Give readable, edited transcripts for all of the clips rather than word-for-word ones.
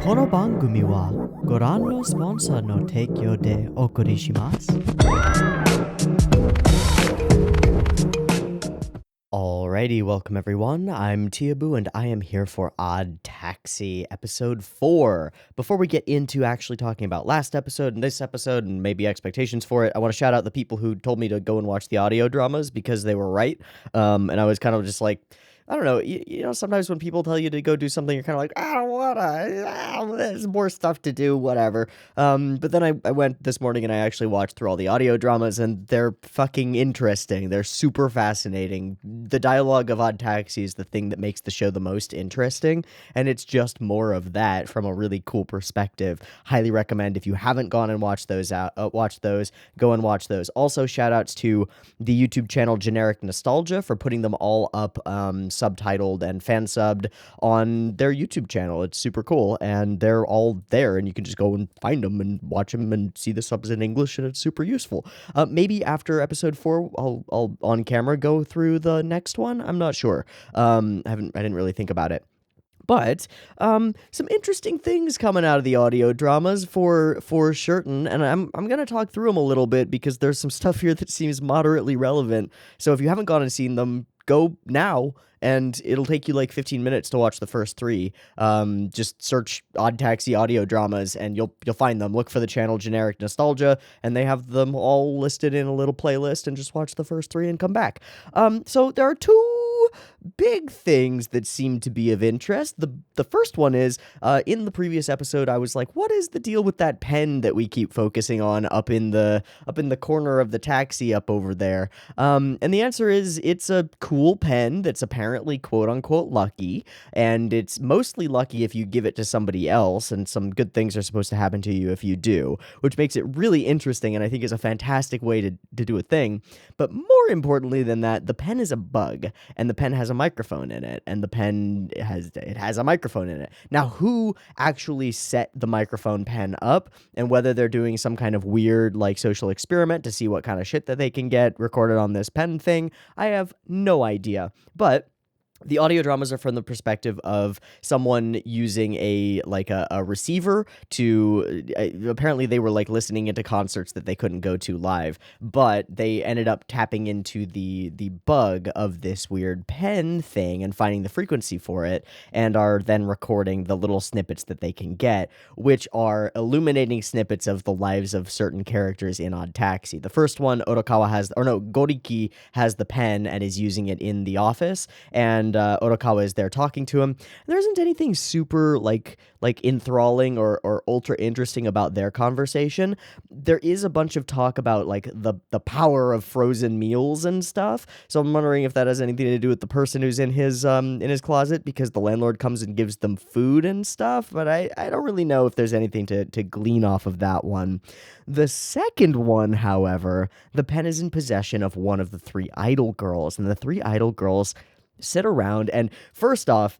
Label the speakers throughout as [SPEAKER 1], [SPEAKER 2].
[SPEAKER 1] この番組はご覧のスポンサーの提供でお送りします。Alrighty, welcome everyone. I'm Teeaboo and I am here for Odd Taxi episode 4. Before we get into actually talking about last episode and this episode and maybe expectations for it, I want to shout out the people who told me to go and watch the audio dramas because they were right. And I was kind of just like, I don't know, you know, sometimes when people tell you to go do something, you're kind of like, I don't want to, there's more stuff to do, whatever. But then I went this morning and I actually watched through all the audio dramas, and they're fucking interesting. They're super fascinating. The dialogue of Odd Taxi is the thing that makes the show the most interesting, and it's just more of that from a really cool perspective. Highly recommend if you haven't gone and watched those, go and watch those. Also, shout outs to the YouTube channel ᵖᵘʰᵃʰᵃⁿှ for putting them all up, subtitled and fan subbed on their YouTube channel. It's super cool, and they're all there, and you can just go and find them and watch them and see the subs in English, and it's super useful. Maybe after episode 4, I'll on camera go through the next one. I'm not sure. I didn't really think about it. But some interesting things coming out of the audio dramas for certain, and I'm going to talk through them a little bit because there's some stuff here that seems moderately relevant. So if you haven't gone and seen them, go now, and it'll take you like 15 minutes to watch the first 3. Just search Odd Taxi audio dramas and you'll find them. Look for the channel ᵖᵘʰᵃʰᵃⁿှ, and they have them all listed in a little playlist, and just watch the first 3 and come back. So there are 2 big things that seem to be of interest. The first one is, in the previous episode, I was like, what is the deal with that pen that we keep focusing on up in the corner of the taxi up over there? And the answer is, it's a cool pen that's apparently quote-unquote lucky, and it's mostly lucky if you give it to somebody else, and some good things are supposed to happen to you if you do, which makes it really interesting, and I think is a fantastic way to do a thing. But more importantly than that, the pen is a bug, and the pen has a microphone in it, and the pen has a microphone in it. Now, who actually set the microphone pen up, and whether they're doing some kind of weird, like, social experiment to see what kind of shit that they can get recorded on this pen thing, I have no idea. But the audio dramas are from the perspective of someone using a receiver to, apparently they were like listening into concerts that they couldn't go to live, but they ended up tapping into the bug of this weird pen thing and finding the frequency for it, and are then recording the little snippets that they can get, which are illuminating snippets of the lives of certain characters in Odd Taxi. The first one, Goriki has the pen and is using it in the office, and Orokawa is there talking to him. There isn't anything super like enthralling or ultra interesting about their conversation. There is a bunch of talk about like the power of frozen meals and stuff. So I'm wondering if that has anything to do with the person who's in his closet, because the landlord comes and gives them food and stuff. But I don't really know if there's anything to glean off of that one. The second one, however, the pen is in possession of one of the 3 idol girls, and the 3 idol girls sit around, and first off,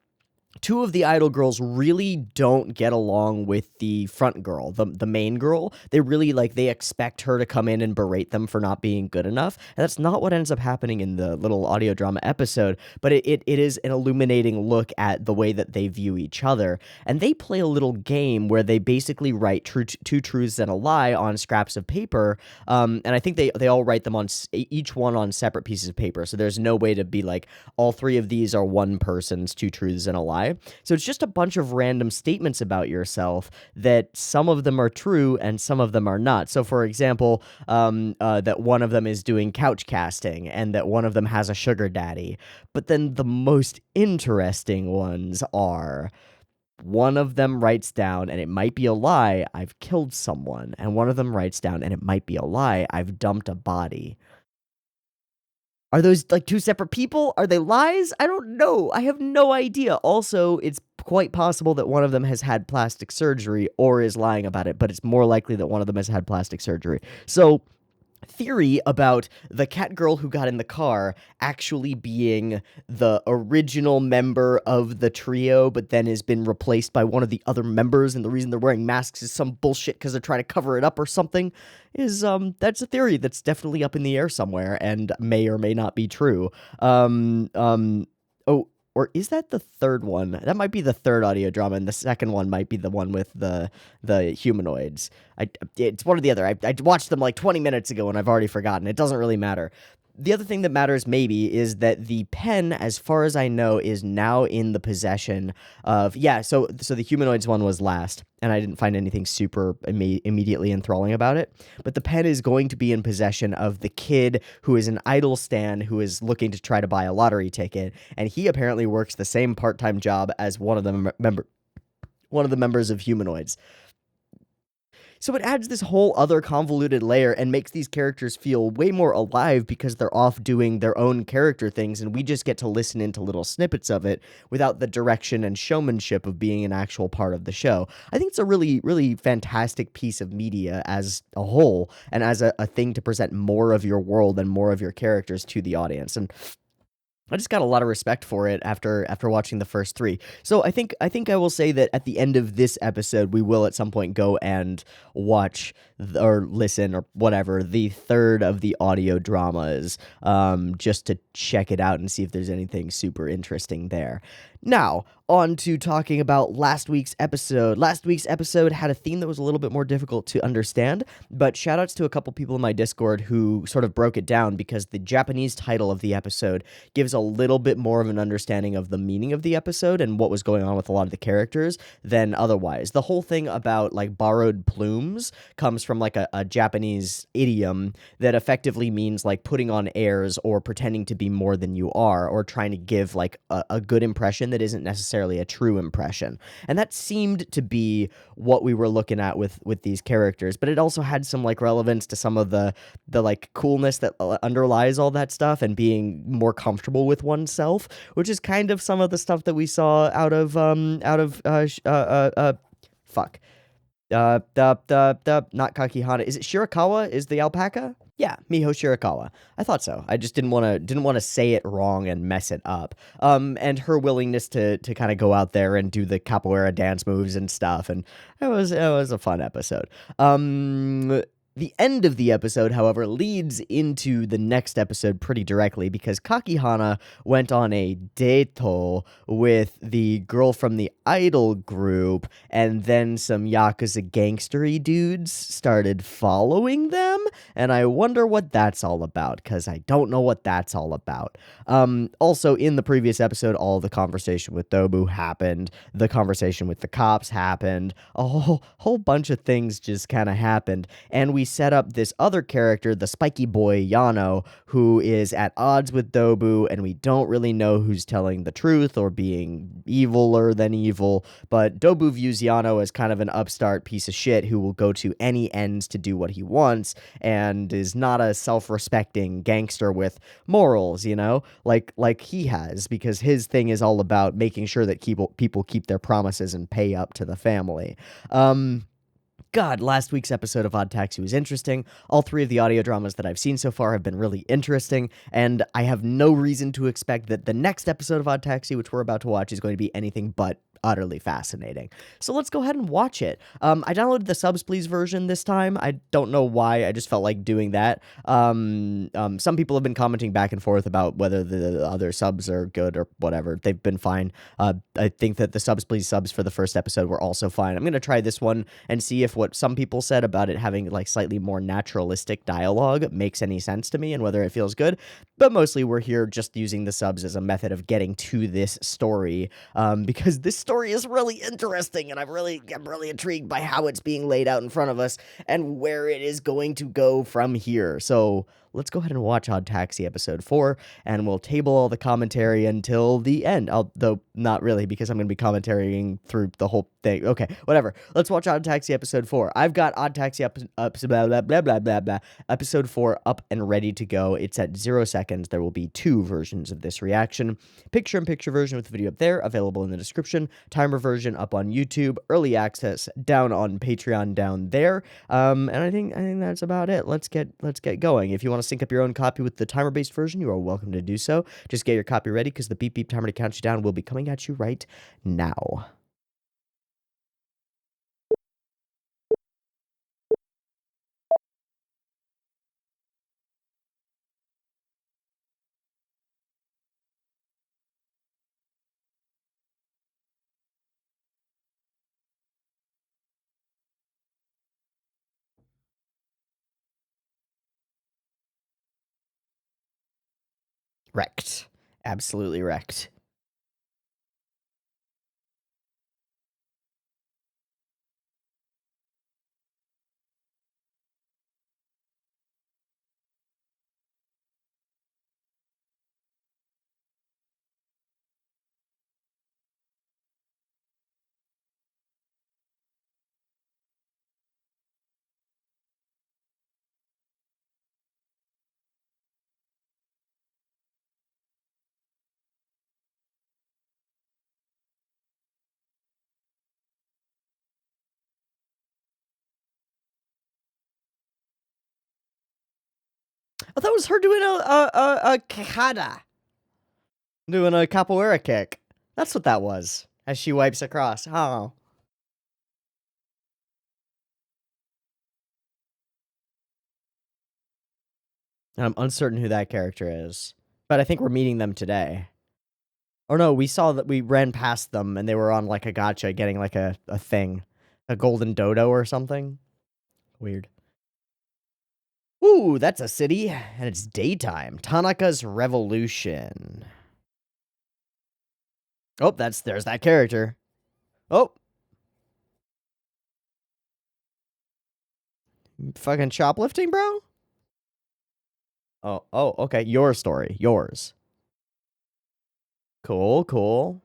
[SPEAKER 1] 2 of the idol girls really don't get along with the front girl, the main girl. They really, they expect her to come in and berate them for not being good enough, and that's not what ends up happening in the little audio drama episode, but it is an illuminating look at the way that they view each other, and they play a little game where they basically write 2 truths and a lie on scraps of paper, and I think they all write them on each one on separate pieces of paper, so there's no way to be like, all 3 of these are one person's 2 truths and a lie. So it's just a bunch of random statements about yourself that some of them are true and some of them are not. So for example, that one of them is doing couch casting and that one of them has a sugar daddy. But then the most interesting ones are, one of them writes down, and it might be a lie, I've killed someone. And one of them writes down, and it might be a lie, I've dumped a body. Are those like 2 separate people? Are they lies? I don't know. I have no idea. Also, it's quite possible that one of them has had plastic surgery or is lying about it, but it's more likely that one of them has had plastic surgery. So theory about the cat girl who got in the car actually being the original member of the trio, but then has been replaced by one of the other members, and the reason they're wearing masks is some bullshit because they're trying to cover it up or something, is that's a theory that's definitely up in the air somewhere and may or may not be true. or is that the third one? That might be the third audio drama, and the second one might be the one with the humanoids. It's one or the other. I watched them like 20 minutes ago, and I've already forgotten. It doesn't really matter. The other thing that matters maybe is that the pen, as far as I know, is now in the possession of, so the humanoids one was last, and I didn't find anything super immediately enthralling about it, but the pen is going to be in possession of the kid who is an idol stan who is looking to try to buy a lottery ticket, and he apparently works the same part-time job as one of the members of humanoids. So it adds this whole other convoluted layer and makes these characters feel way more alive because they're off doing their own character things, and we just get to listen into little snippets of it without the direction and showmanship of being an actual part of the show. I think it's a really, really fantastic piece of media as a whole, and as a thing to present more of your world and more of your characters to the audience. And I just got a lot of respect for it after watching the first three. So I think I will say that at the end of this episode, we will at some point go and watch or listen or whatever the third of the audio dramas, just to check it out and see if there's anything super interesting there. Now, on to talking about last week's episode. Last week's episode had a theme that was a little bit more difficult to understand, but shoutouts to a couple people in my Discord who sort of broke it down because the Japanese title of the episode gives a little bit more of an understanding of the meaning of the episode and what was going on with a lot of the characters than otherwise. The whole thing about like borrowed plumes comes from like a Japanese idiom that effectively means like putting on airs or pretending to be more than you are, or trying to give like a good impression that isn't necessarily a true impression. And that seemed to be what we were looking at with these characters, but it also had some like relevance to some of the like coolness that underlies all that stuff and being more comfortable with oneself, which is kind of some of the stuff that we saw out of not Kakihana. Is it Shirakawa? Is the alpaca? Yeah, Miho Shirakawa. I thought so. I just didn't want to say it wrong and mess it up. And her willingness to kind of go out there and do the capoeira dance moves and stuff, and it was a fun episode. The end of the episode, however, leads into the next episode pretty directly because Kakihana went on a date with the girl from the idol group, and then some Yakuza gangstery dudes started following them, and I wonder what that's all about, because I don't know what that's all about. Also, in the previous episode, all the conversation with Dobu happened, the conversation with the cops happened, a whole bunch of things just kind of happened, and we set up this other character, the spiky boy Yano, who is at odds with Dobu, and we don't really know who's telling the truth or being eviler than evil, but Dobu views Yano as kind of an upstart piece of shit who will go to any ends to do what he wants, and is not a self-respecting gangster with morals, you know, like he has, because his thing is all about making sure that people keep their promises and pay up to the family. God, last week's episode of Odd Taxi was interesting. All three of the audio dramas that I've seen so far have been really interesting, and I have no reason to expect that the next episode of Odd Taxi, which we're about to watch, is going to be anything but utterly fascinating. So let's go ahead and watch it. I downloaded the Subs Please version this time. I don't know why, I just felt like doing that. Some people have been commenting back and forth about whether the other subs are good or whatever. They've been fine. I think that the Subs Please subs for the first episode were also fine. I'm going to try this one and see if what some people said about it having like slightly more naturalistic dialogue makes any sense to me and whether it feels good. But mostly we're here just using the subs as a method of getting to this story, because this story is really interesting, and I'm really intrigued by how it's being laid out in front of us and where it is going to go from here. So let's go ahead and watch Odd Taxi episode 4, and we'll table all the commentary until the end. Though not really, because I'm going to be commentarying through the whole thing. Okay, whatever. Let's watch Odd Taxi episode 4. I've got Odd Taxi episode 4 up and ready to go. It's at 0 seconds. There will be 2 versions of this reaction. Picture-in-picture version with the video up there, available in the description. Timer version up on YouTube. Early access down on Patreon down there. And I think that's about it. Let's get going. If you want to sync up your own copy with the timer-based version, you are welcome to do so. Just get your copy ready, because the beep beep timer to count you down will be coming at you right now. Wrecked. Absolutely wrecked. Oh, that was her doing a kata. Doing a capoeira kick. That's what that was. As she wipes across. Oh. I'm uncertain who that character is. But I think we're meeting them today. Or no, we saw that we ran past them and they were on like a gacha getting like a thing. A golden dodo or something. Weird. Ooh, that's a city. And it's daytime. Tanaka's Revolution. Oh, there's that character. Oh. Fucking shoplifting, bro? Oh, okay. Your story. Yours. Cool.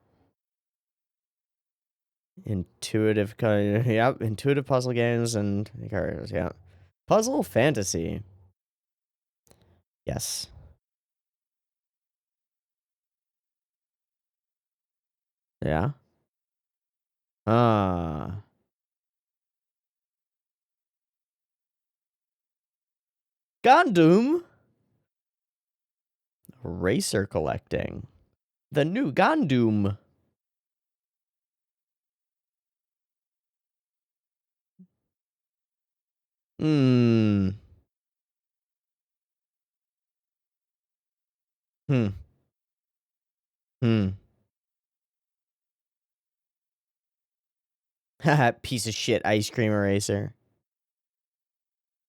[SPEAKER 1] Intuitive intuitive puzzle games and characters, yeah. Puzzle fantasy. Yes. Yeah. Gundam. Racer collecting. The new Gundam. Hmm. Haha, piece of shit ice cream eraser.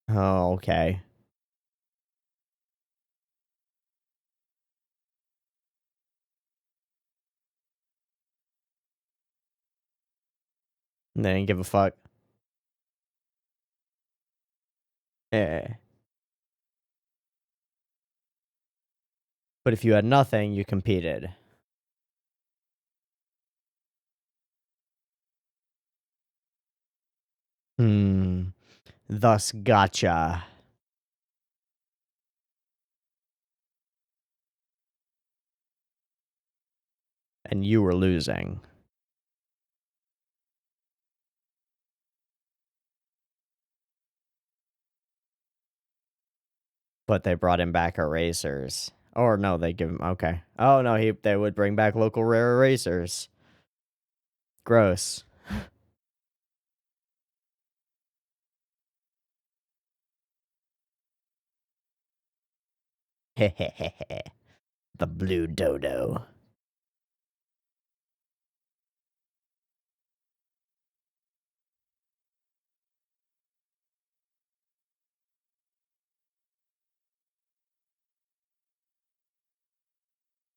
[SPEAKER 1] Oh, okay. They didn't give a fuck. Eh. But if you had nothing, you competed. Thus gotcha. And you were losing. But they brought him back erasers. Or no, they give him okay. Oh no, they would bring back local rare erasers. Gross. Hehehehe. The blue dodo.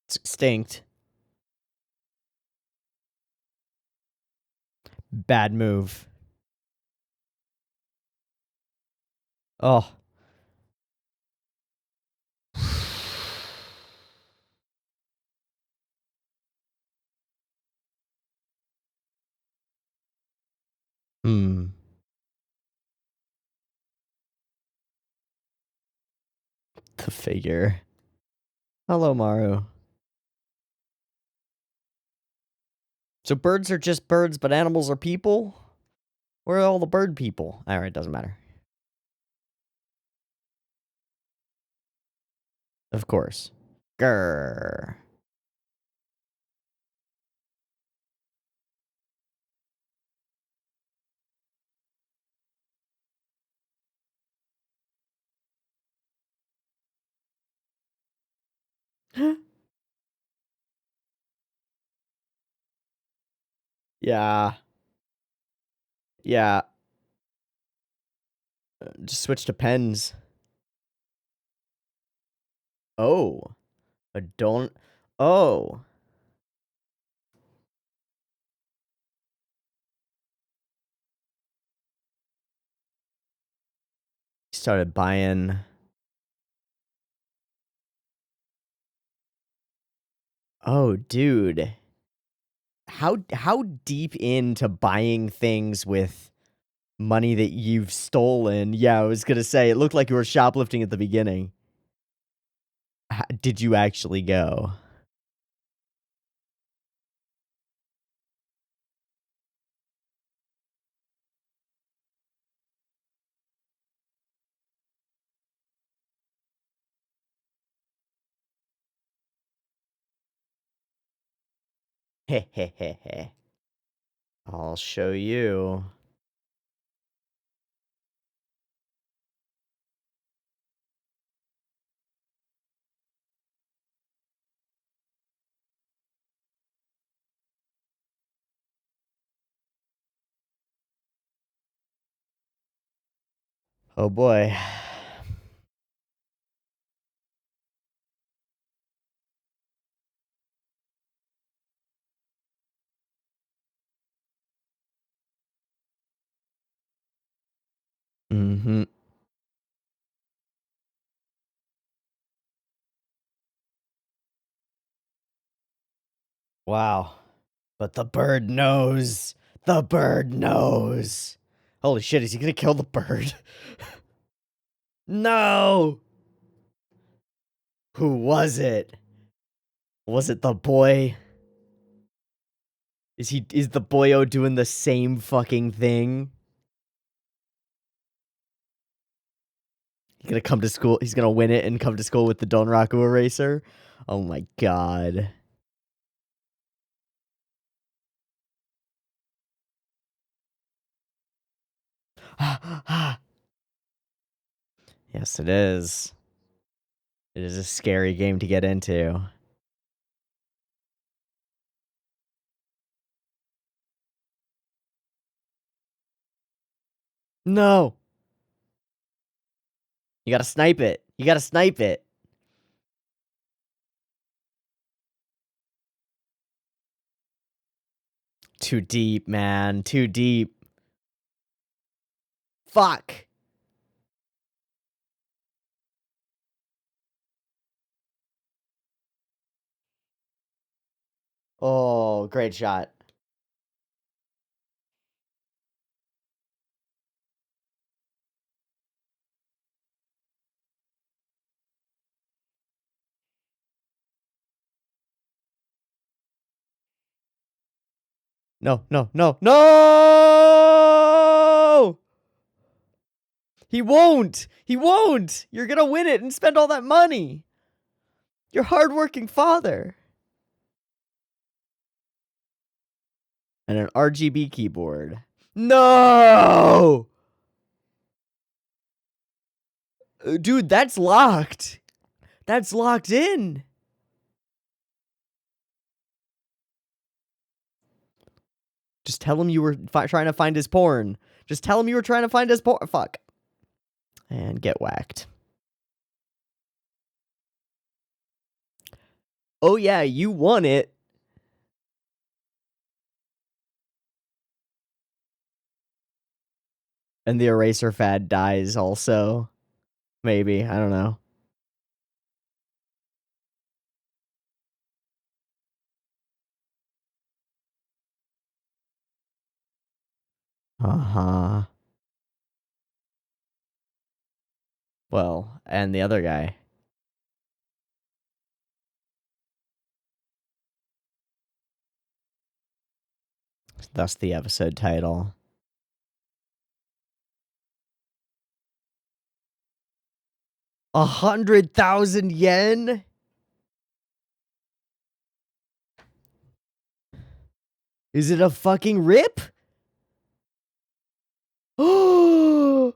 [SPEAKER 1] It's extinct. Bad move. Oh. The figure. Hello, Maru. So birds are just birds, but animals are people? Where are all the bird people? Alright, doesn't matter. Of course. Grrr. Yeah. Yeah. Just switch to pens. Oh. Don't. Oh. Started buying. Oh, dude. How deep into buying things with money that you've stolen? Yeah, I was gonna say, it looked like you were shoplifting at the beginning. Did you actually go? Heh heh heh heh. I'll show you. Oh boy. Mm-hmm. Wow. But the bird knows. The bird knows. Holy shit, is he gonna kill the bird? No! Who was it? Was it the boy? Is the boyo doing the same fucking thing? He's gonna come to school. He's gonna win it and come to school with the Donraku eraser. Oh my god. Yes, it is. It is a scary game to get into. No! You gotta snipe it. You gotta snipe it. Too deep, man. Too deep. Fuck! Oh, great shot. No, no, no, no! He won't! He won't! You're gonna win it and spend all that money! Your hardworking father! And an RGB keyboard. No! Dude, that's locked. That's locked in. Just tell him you were trying to find his porn. Just tell him you were trying to find his porn. Fuck. And get whacked. Oh yeah, you won it. And the eraser fad dies also. Maybe, I don't know. Uh-huh. Well, and the other guy. Thus the episode title. 100,000 yen? Is it a fucking rip? Oh!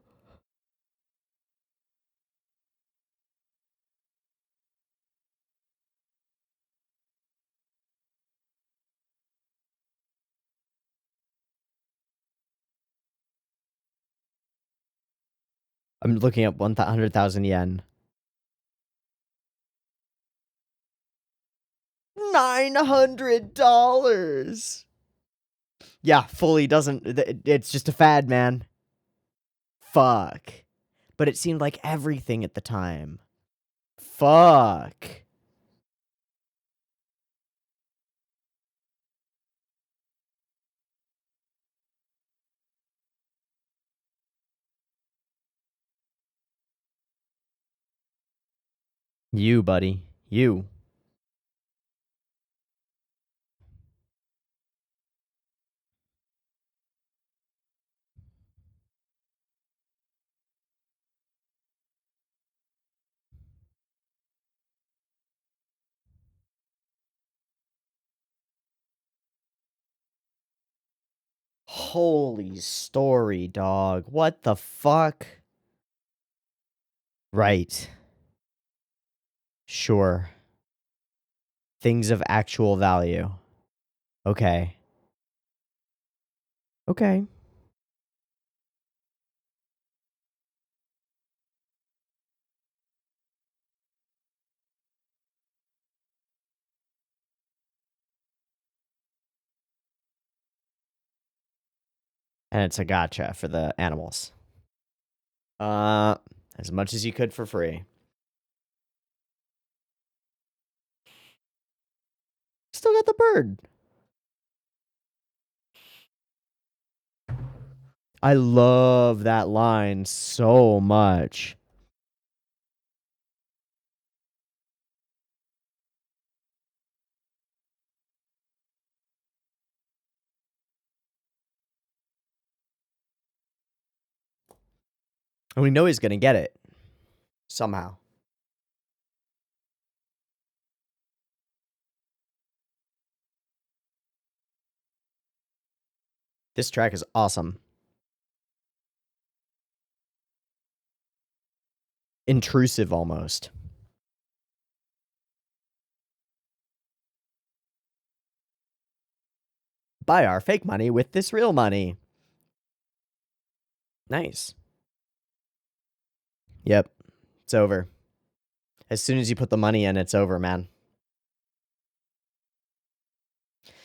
[SPEAKER 1] I'm looking up 100,000 yen. $900. Yeah, fully doesn't. It's just a fad, man. Fuck. But it seemed like everything at the time. Fuck. You, buddy. You. Holy story, dog. What the fuck? Right. Sure. Things of actual value. Okay. Okay. And it's a gotcha for the animals. As much as you could for free. Still got the bird. I love that line so much. And we know he's gonna get it. Somehow. This track is awesome. Intrusive almost. Buy our fake money with this real money. Nice. Yep. It's over. As soon as you put the money in, it's over, man.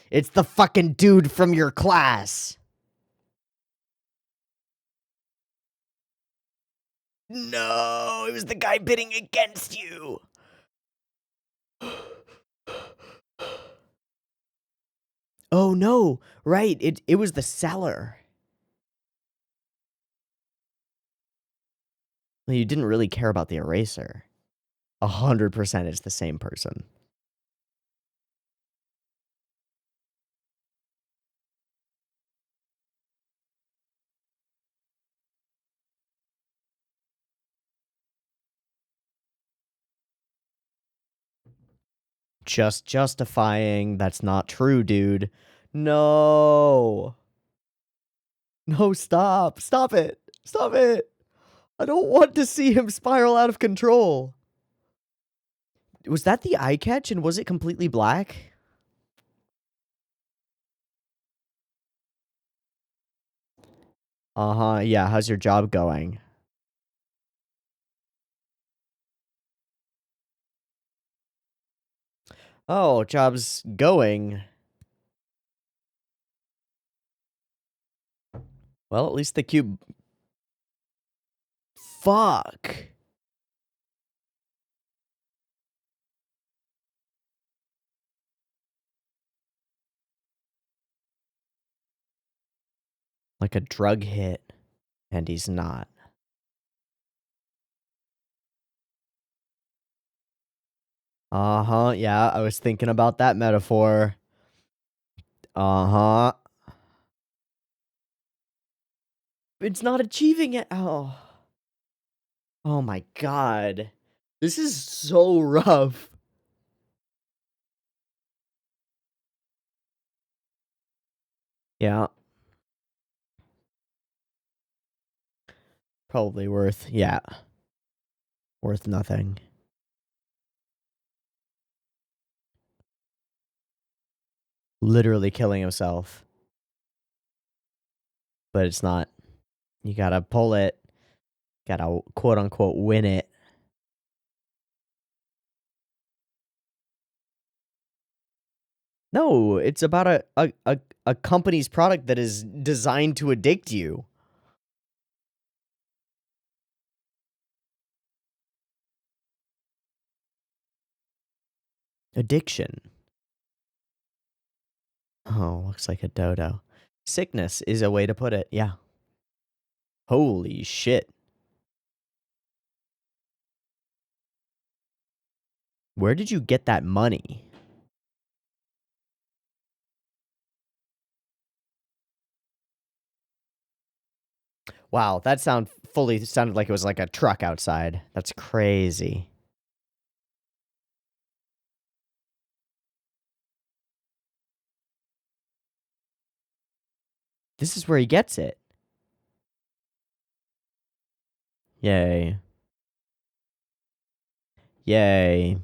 [SPEAKER 1] It's the fucking dude from your class. No, it was the guy bidding against you. Oh no, right, it was the seller. Well, you didn't really care about the eraser. 100% it's the same person. Just justifying, that's not true, dude. No. No, stop. Stop it. Stop it. I don't want to see him spiral out of control. Was that the eye catch and was it completely black? Uh-huh, yeah, how's your job going? Oh, job's going. Well, at least the cube... Fuck. Like a drug hit. And he's not. Uh-huh, yeah, I was thinking about that metaphor. Uh-huh. It's not achieving it. Oh. Oh my god. This is so rough. Yeah. Probably worth, yeah. Worth nothing. Literally killing himself. But it's not. You gotta pull it. Gotta quote unquote win it. No, it's about a company's product that is designed to addict you. Addiction. Oh, looks like a dodo. Sickness is a way to put it, yeah. Holy shit. Where did you get that money? Wow, that sounded like it was like a truck outside. That's crazy. This is where he gets it. Yay. Yay.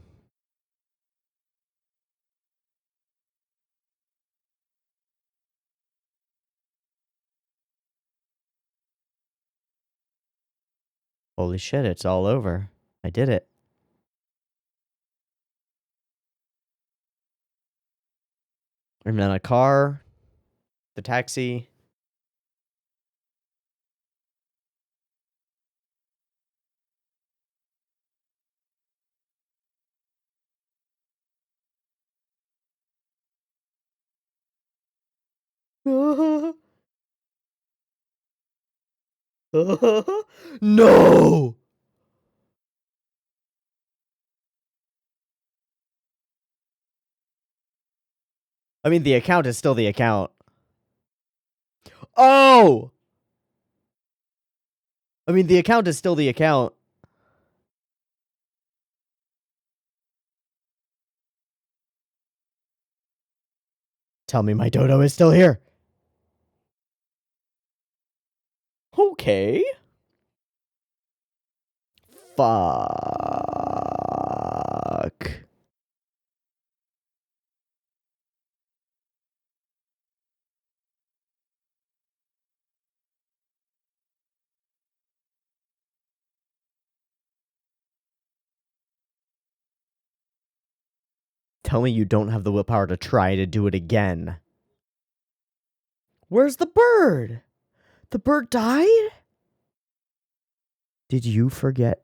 [SPEAKER 1] Holy shit, it's all over. I did it. And then a car, the taxi. No! I mean, the account is still the account. Oh! I mean, the account is still the account. Tell me my dodo is still here. Okay. Fuck. Tell me you don't have the willpower to try to do it again. Where's the bird? The bird died? Did you forget?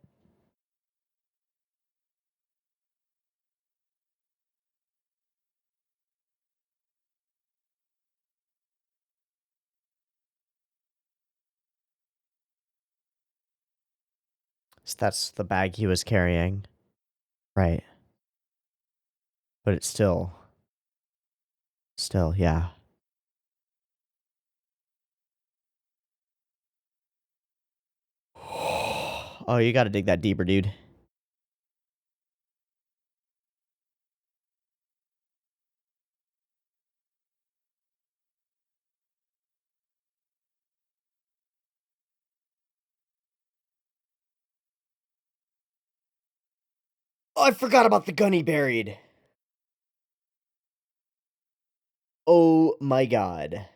[SPEAKER 1] So that's the bag he was carrying. Right. But it's still, yeah. Oh, you gotta dig that deeper, dude. Oh, I forgot about the gun he buried. Oh my god.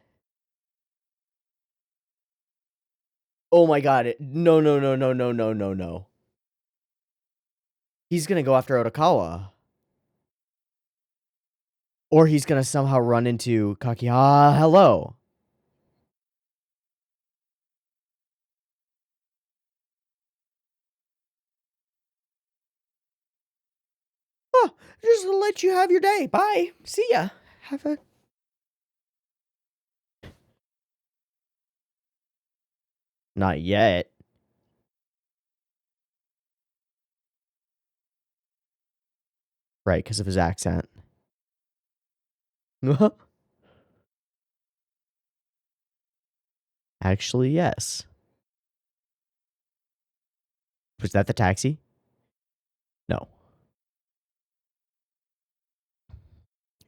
[SPEAKER 1] Oh my god. No, no, no, no, no, no, no, no. He's gonna go after Otakawa. Or he's gonna somehow run into Kakiha. Hello. Oh, just to let you have your day. Bye. See ya. Have a... Not yet. Right, because of his accent. Actually, yes. Was that the taxi? No.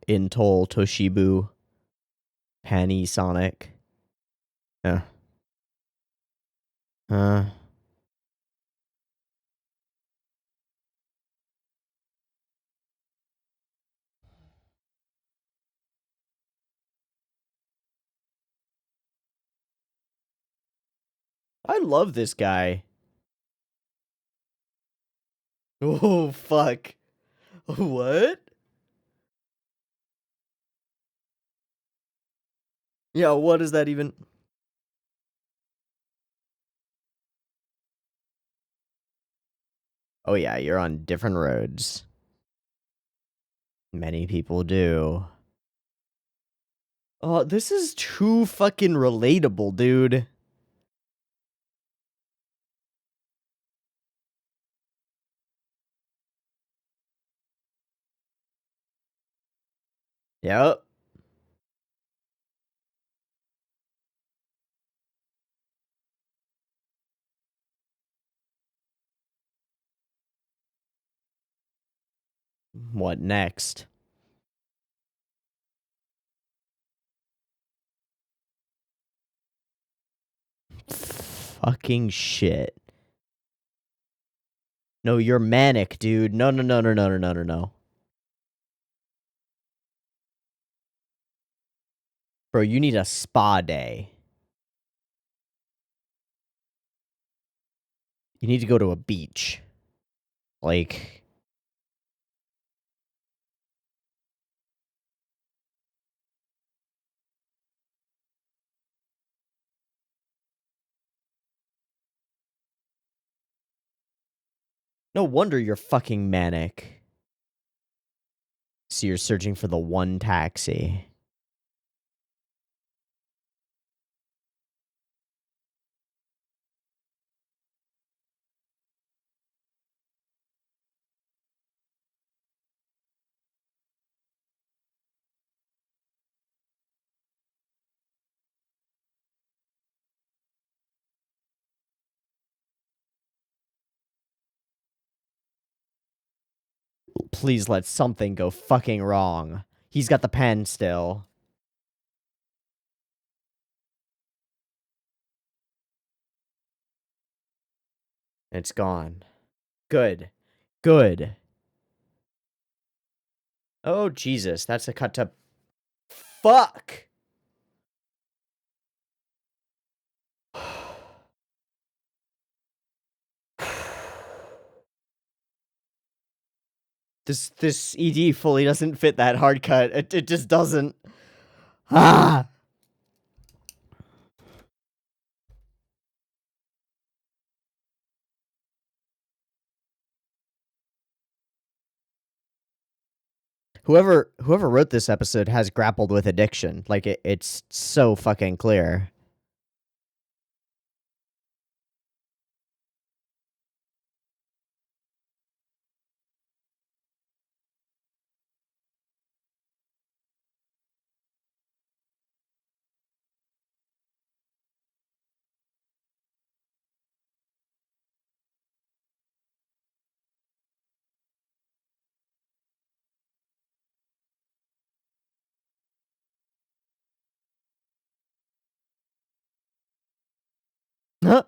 [SPEAKER 1] Intol, Toshibu, Penny, Sonic. Yeah. I love this guy. Oh, fuck. What? Yeah, what is that even? Oh yeah, you're on different roads. Many people do. Oh, this is too fucking relatable, dude. Yep. What next? Fucking shit. No, you're manic, dude. No, no, no, no, no, no, no, no, no. Bro, you need a spa day. You need to go to a beach. Like... No wonder you're fucking manic. So you're searching for the one taxi. Please let something go fucking wrong. He's got the pen still. It's gone. Good. Good. Oh, Jesus. That's a cut to... Fuck! This ED fully doesn't fit that hard cut. It just doesn't. Ah! Whoever wrote this episode has grappled with addiction. Like, it's so fucking clear. Huh?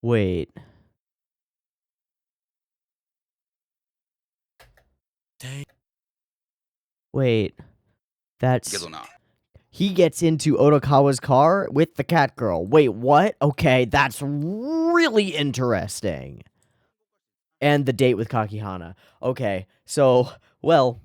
[SPEAKER 1] Wait. Wait. That's... He gets into Otokawa's car with the cat girl. Wait, what? Okay, that's really interesting. And the date with Kakihana. Okay, so, well,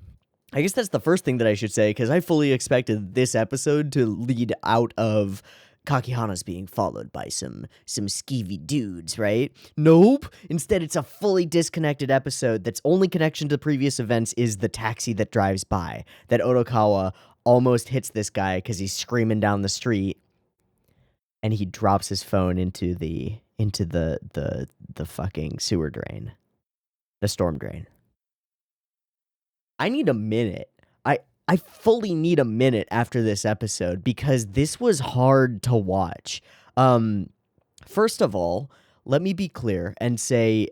[SPEAKER 1] I guess that's the first thing that I should say, because I fully expected this episode to lead out of Kakihana's being followed by some skeevy dudes, right? Nope. Instead, it's a fully disconnected episode that's only connection to previous events is the taxi that drives by. That Otokawa almost hits this guy because he's screaming down the street, and he drops his phone into the fucking sewer drain, the storm drain. I need a minute. I fully need a minute after this episode because this was hard to watch. First of all, let me be clear and say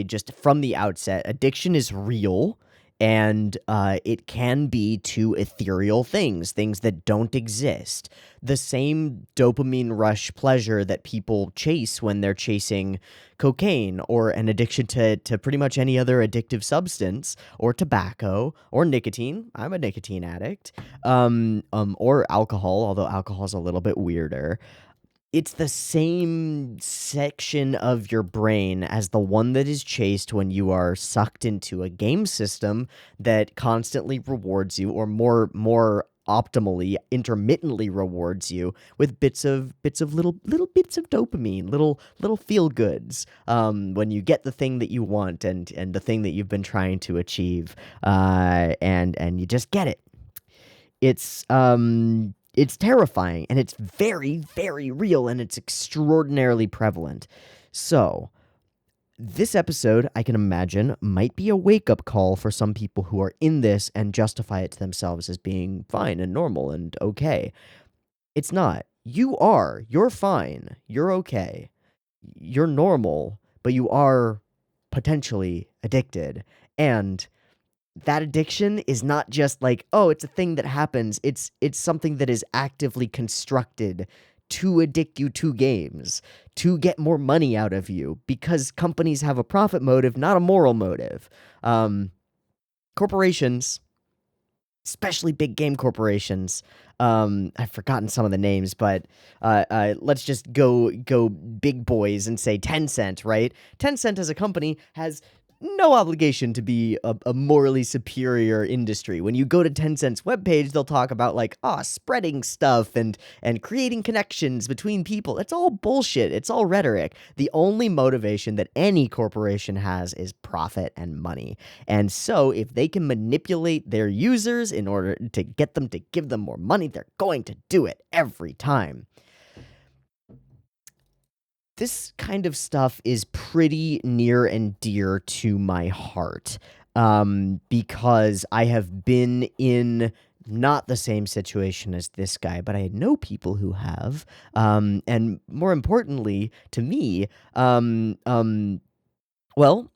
[SPEAKER 1] just from the outset, addiction is real. And it can be to ethereal things that don't exist. The same dopamine rush pleasure that people chase when they're chasing cocaine or an addiction to pretty much any other addictive substance or tobacco or nicotine. I'm a nicotine addict. Or alcohol, although alcohol is a little bit weirder. it's the same section of your brain as the one that is chased when you are sucked into a game system that constantly rewards you, or more optimally, intermittently rewards you with bits of little bits of dopamine, little feel goods. When you get the thing that you want and the thing that you've been trying to achieve, and you just get it. It's terrifying, and it's very, very real, and it's extraordinarily prevalent. So, this episode, I can imagine, might be a wake-up call for some people who are in this and justify it to themselves as being fine and normal and okay. It's not. You are. You're fine. You're okay. You're normal, but you are potentially addicted. And that addiction is not just like, oh, it's a thing that happens. It's something that is actively constructed to addict you to games, to get more money out of you, because companies have a profit motive, not a moral motive. Corporations, especially big game corporations, I've forgotten some of the names, but let's just go big boys and say Tencent, right? Tencent as a company has no obligation to be a morally superior industry. When you go to Tencent's webpage, they'll talk about like, spreading stuff and creating connections between people. It's all bullshit. It's all rhetoric. The only motivation that any corporation has is profit and money. And so if they can manipulate their users in order to get them to give them more money, they're going to do it every time. This kind of stuff is pretty near and dear to my heart, because I have been in not the same situation as this guy, but I know people who have, and more importantly to me, well,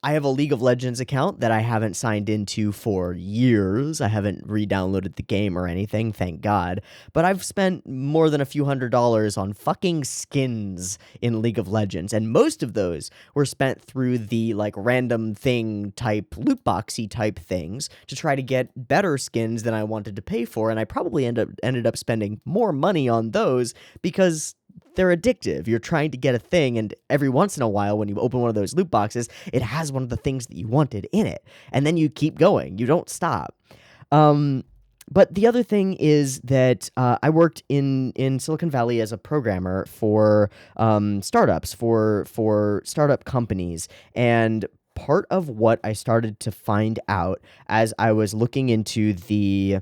[SPEAKER 1] I have a League of Legends account that I haven't signed into for years. I haven't re-downloaded the game or anything, thank God. But I've spent more than a few $100s on fucking skins in League of Legends, and most of those were spent through the like random thing type, loot boxy type things to try to get better skins than I wanted to pay for, and I probably ended up spending more money on those because they're addictive. You're trying to get a thing, and every once in a while when you open one of those loot boxes, it has one of the things that you wanted in it, and then you keep going. You don't stop. But the other thing is that I worked in Silicon Valley as a programmer for startups, for startup companies, and part of what I started to find out as I was looking into the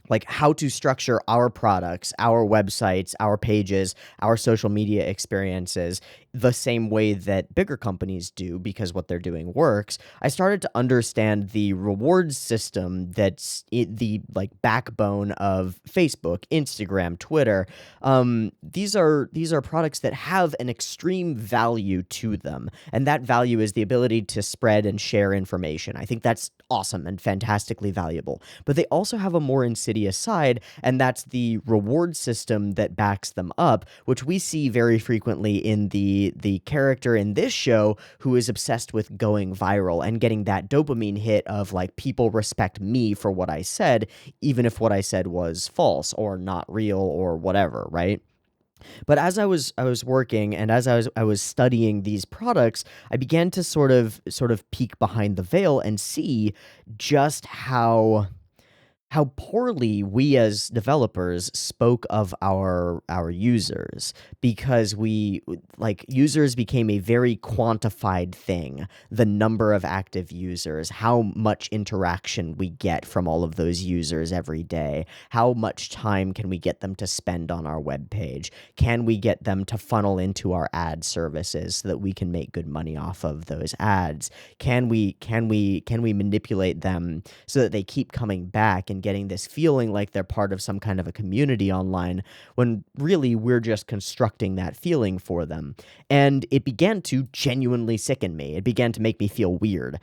[SPEAKER 1] like how to structure our products, our websites, our pages, our social media experiences the same way that bigger companies do because what they're doing works, I started to understand the rewards system that's the like backbone of Facebook, Instagram, Twitter. These are products that have an extreme value to them, and that value is the ability to spread and share information. I think that's awesome and fantastically valuable. But they also have a more insidious side, and that's the reward system that backs them up, which we see very frequently in the character in this show who is obsessed with going viral and getting that dopamine hit of like, people respect me for what I said, even if what I said was false or not real or whatever, right? But as I was working and as I was studying these products, I began to sort of peek behind the veil and see just how poorly we as developers spoke of our users, because users became a very quantified thing. The number of active users, how much interaction we get from all of those users every day, how much time can we get them to spend on our webpage, can we get them to funnel into our ad services so that we can make good money off of those ads, can we manipulate them so that they keep coming back and getting this feeling like they're part of some kind of a community online, when really we're just constructing that feeling for them. And it began to genuinely sicken me. It began to make me feel weird,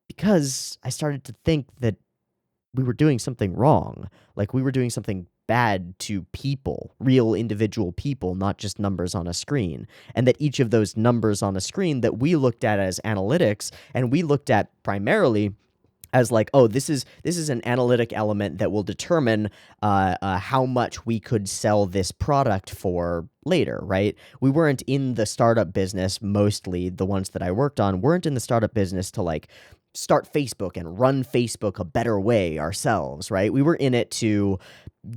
[SPEAKER 1] because I started to think that we were doing something wrong. Like, we were doing something bad to people, real individual people, not just numbers on a screen. And that each of those numbers on a screen that we looked at as analytics, and we looked at primarily as like, oh, this is an analytic element that will determine how much we could sell this product for later, right? We weren't in the startup business. Mostly the ones that I worked on weren't in the startup business to like start Facebook and run Facebook a better way ourselves, right? We were in it to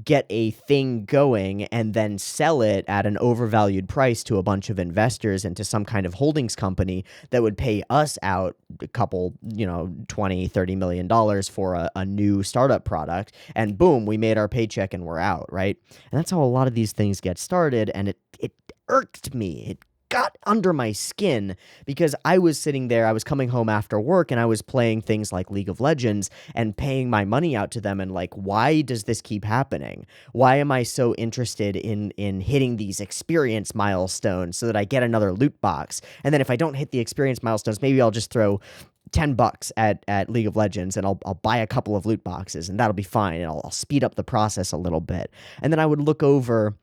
[SPEAKER 1] get a thing going and then sell it at an overvalued price to a bunch of investors and to some kind of holdings company that would pay us out a couple, 20-30 million dollars for a new startup product. And boom, we made our paycheck and we're out, right? And that's how a lot of these things get started. And it irked me. It got under my skin because I was sitting there, I was coming home after work and I was playing things like League of Legends and paying my money out to them, and like, why does this keep happening? Why am I so interested in hitting these experience milestones so that I get another loot box? And then if I don't hit the experience milestones, maybe I'll just throw $10 at League of Legends and I'll buy a couple of loot boxes and that'll be fine, and I'll speed up the process a little bit. And then I would look over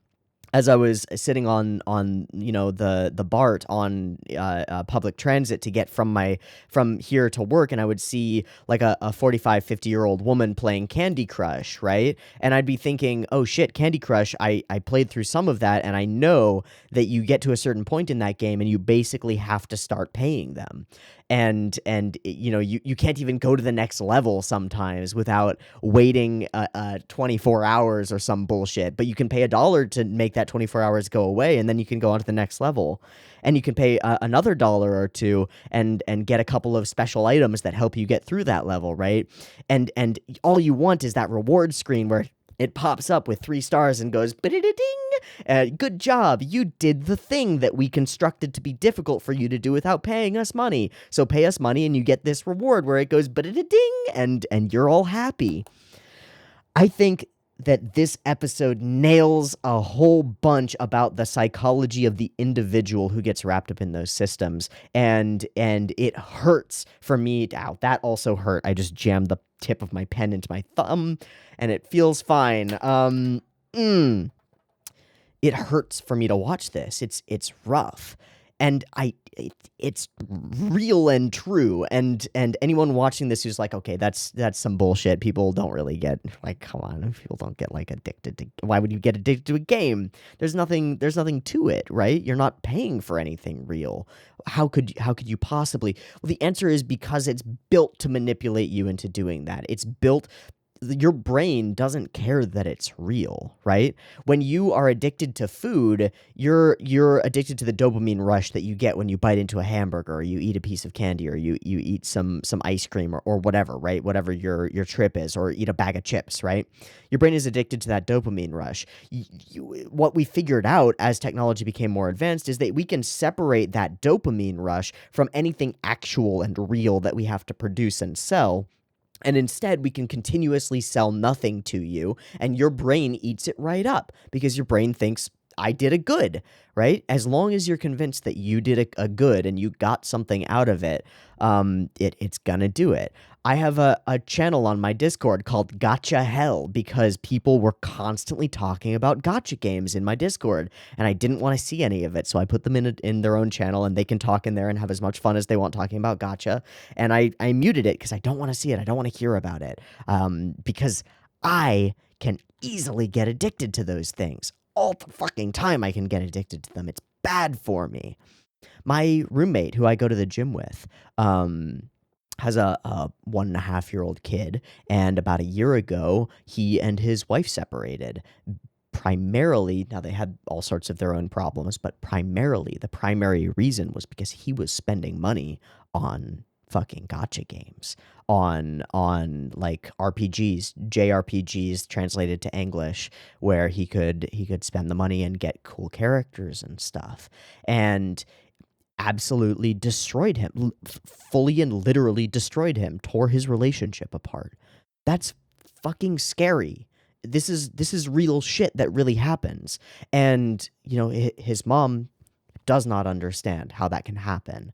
[SPEAKER 1] as I was sitting on the BART on public transit to get from here to work, and I would see like a 45, 50-year-old woman playing Candy Crush, right? And I'd be thinking, oh shit, Candy Crush, I played through some of that, and I know that you get to a certain point in that game and you basically have to start paying them. And you can't even go to the next level sometimes without waiting 24 hours or some bullshit, but you can pay $1 to make that 24 hours go away, and then you can go on to the next level, and you can pay another $1 or $2 and get a couple of special items that help you get through that level, right? And all you want is that reward screen where it pops up with 3 stars and goes, ba-da-da-ding! Good job. You did the thing that we constructed to be difficult for you to do without paying us money. So pay us money and you get this reward where it goes, ba-da-da-ding! And you're all happy. I think that this episode nails a whole bunch about the psychology of the individual who gets wrapped up in those systems. And it hurts for me. Ow, that also hurt. I just jammed the tip of my pen into my thumb and it feels fine. It hurts for me to watch this. It's rough. And it's real and true. And anyone watching this who's like, okay, that's some bullshit. People don't really get, like, come on, people don't get like addicted to. Why would you get addicted to a game? There's nothing to it, right? You're not paying for anything real. How could you possibly? Well, the answer is because it's built to manipulate you into doing that. It's built. Your brain doesn't care that it's real, right? When you are addicted to food, you're addicted to the dopamine rush that you get when you bite into a hamburger, or you eat a piece of candy, or you eat some ice cream, or whatever, right? Whatever your trip is, or eat a bag of chips, right? Your brain is addicted to that dopamine rush. What we figured out as technology became more advanced is that we can separate that dopamine rush from anything actual and real that we have to produce and sell. And instead, we can continuously sell nothing to you, and your brain eats it right up because your brain thinks, I did a good, right? As long as you're convinced that you did a good and you got something out of it, it's gonna do it. I have a channel on my Discord called Gotcha Hell because people were constantly talking about gotcha games in my Discord, and I didn't want to see any of it, so I put them in their own channel, and they can talk in there and have as much fun as they want talking about gotcha. And I muted it because I don't want to see it. I don't want to hear about it, because I can easily get addicted to those things. All the fucking time I can get addicted to them. It's bad for me. My roommate, who I go to the gym with, has a 1.5-year-old kid, and about a year ago, he and his wife separated. Primarily, now they had all sorts of their own problems, but primarily, the primary reason was because he was spending money on fucking gotcha games, on like RPGs, JRPGs translated to English, where he could spend the money and get cool characters and stuff, and absolutely destroyed him, fully and literally destroyed him, tore his relationship apart. That's fucking scary. This is real shit that really happens. And, his mom does not understand how that can happen.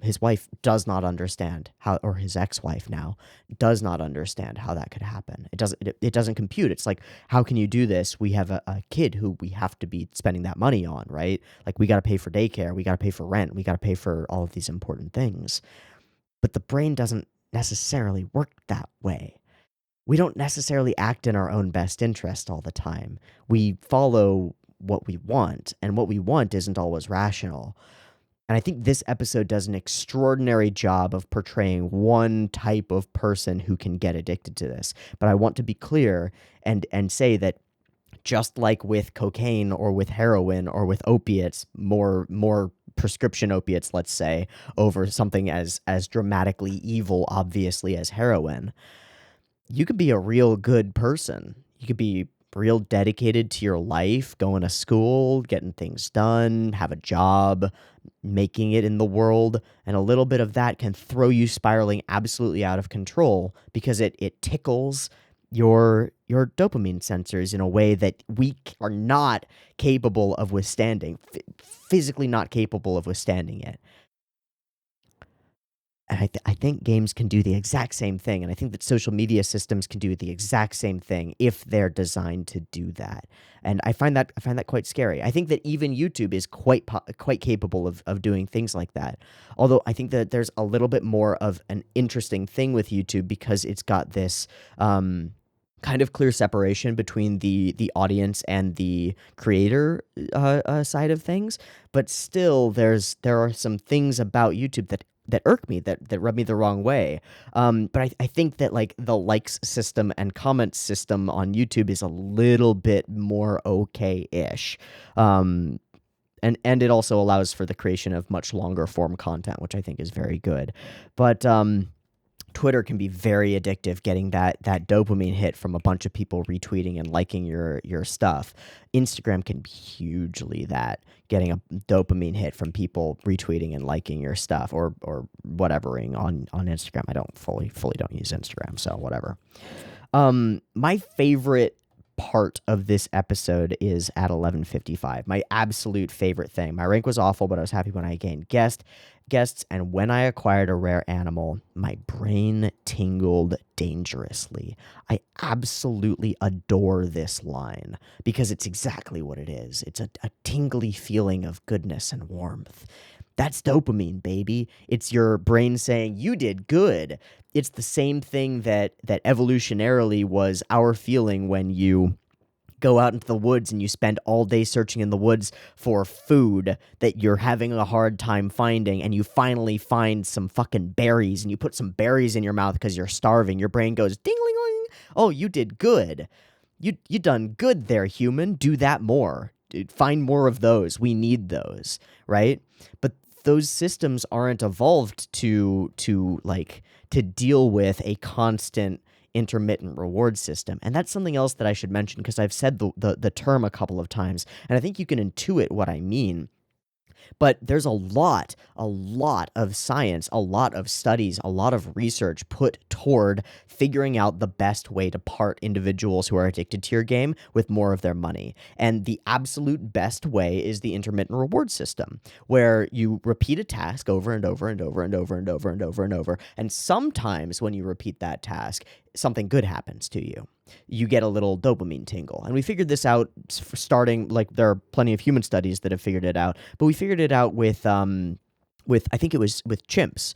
[SPEAKER 1] His wife does not understand how, or his ex-wife now does not understand how that could happen. It doesn't compute. It's like, how can you do this? We have a kid who we have to be spending that money on, right? Like, we got to pay for daycare, we got to pay for rent, we got to pay for all of these important things. But the brain doesn't necessarily work that way. We don't necessarily act in our own best interest all the time. We follow what we want, and what we want isn't always rational. And I think this episode does an extraordinary job of portraying one type of person who can get addicted to this. But I want to be clear and say that just like with cocaine or with heroin or with opiates, more prescription opiates, let's say, over something as dramatically evil, obviously, as heroin, you could be a real good person. You could be real dedicated to your life, going to school, getting things done, have a job, making it in the world, and a little bit of that can throw you spiraling absolutely out of control because it tickles your dopamine sensors in a way that we are not capable of withstanding, physically not capable of withstanding it. And I think games can do the exact same thing, and I think that social media systems can do the exact same thing if they're designed to do that. And I find that quite scary. I think that even YouTube is quite capable of doing things like that. Although I think that there's a little bit more of an interesting thing with YouTube because it's got this kind of clear separation between the audience and the creator side of things. But still, there are some things about YouTube that irk me, that rub me the wrong way. But I think that like the likes system and comments system on YouTube is a little bit more okay-ish. And it also allows for the creation of much longer form content, which I think is very good. But Twitter can be very addictive, getting that dopamine hit from a bunch of people retweeting and liking your stuff. Instagram can be hugely that, getting a dopamine hit from people retweeting and liking your stuff or whatevering on Instagram. I don't fully don't use Instagram, so whatever. My favorite part of this episode is at 11:55. My absolute favorite thing. My rank was awful, but I was happy when I gained guests, and when I acquired a rare animal, my brain tingled dangerously. I absolutely adore this line because it's exactly what it is. It's a tingly feeling of goodness and warmth. That's dopamine, baby. It's your brain saying, you did good. It's the same thing that evolutionarily was our feeling when you go out into the woods and you spend all day searching in the woods for food that you're having a hard time finding, and you finally find some fucking berries and you put some berries in your mouth because you're starving. Your brain goes, ding-ling-ling. Oh, you did good. You done good there, human. Do that more. Find more of those. We need those, right? But those systems aren't evolved to deal with a constant intermittent reward system. And that's something else that I should mention because I've said the term a couple of times, and I think you can intuit what I mean. But there's a lot of science, a lot of studies, a lot of research put toward figuring out the best way to part individuals who are addicted to your game with more of their money. And the absolute best way is the intermittent reward system, where you repeat a task over and over and over and over and over and over and over. And sometimes when you repeat that task, something good happens to you. You get a little dopamine tingle. And we figured this out starting, like, there are plenty of human studies that have figured it out, but we figured it out with I think it was with chimps,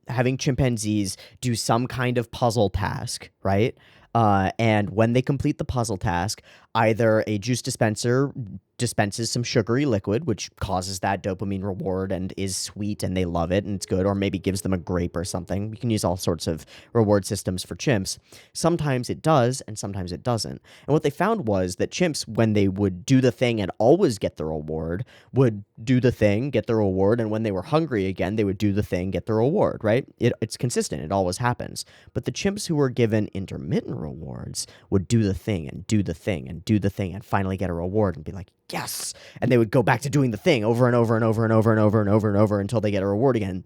[SPEAKER 1] having chimpanzees do some kind of puzzle task, right? And when they complete the puzzle task, either a juice dispenser dispenses some sugary liquid, which causes that dopamine reward and is sweet and they love it and it's good, or maybe gives them a grape or something. You can use all sorts of reward systems for chimps. Sometimes it does and sometimes it doesn't. And what they found was that chimps, when they would do the thing and always get the reward, would do the thing, get the reward, and when they were hungry again, they would do the thing, get the reward, right? It's consistent. It always happens. But the chimps who were given intermittent rewards would do the thing and do the thing and do the thing and finally get a reward and be like, yes. And they would go back to doing the thing over and over and over and over and over and over and over until they get a reward again.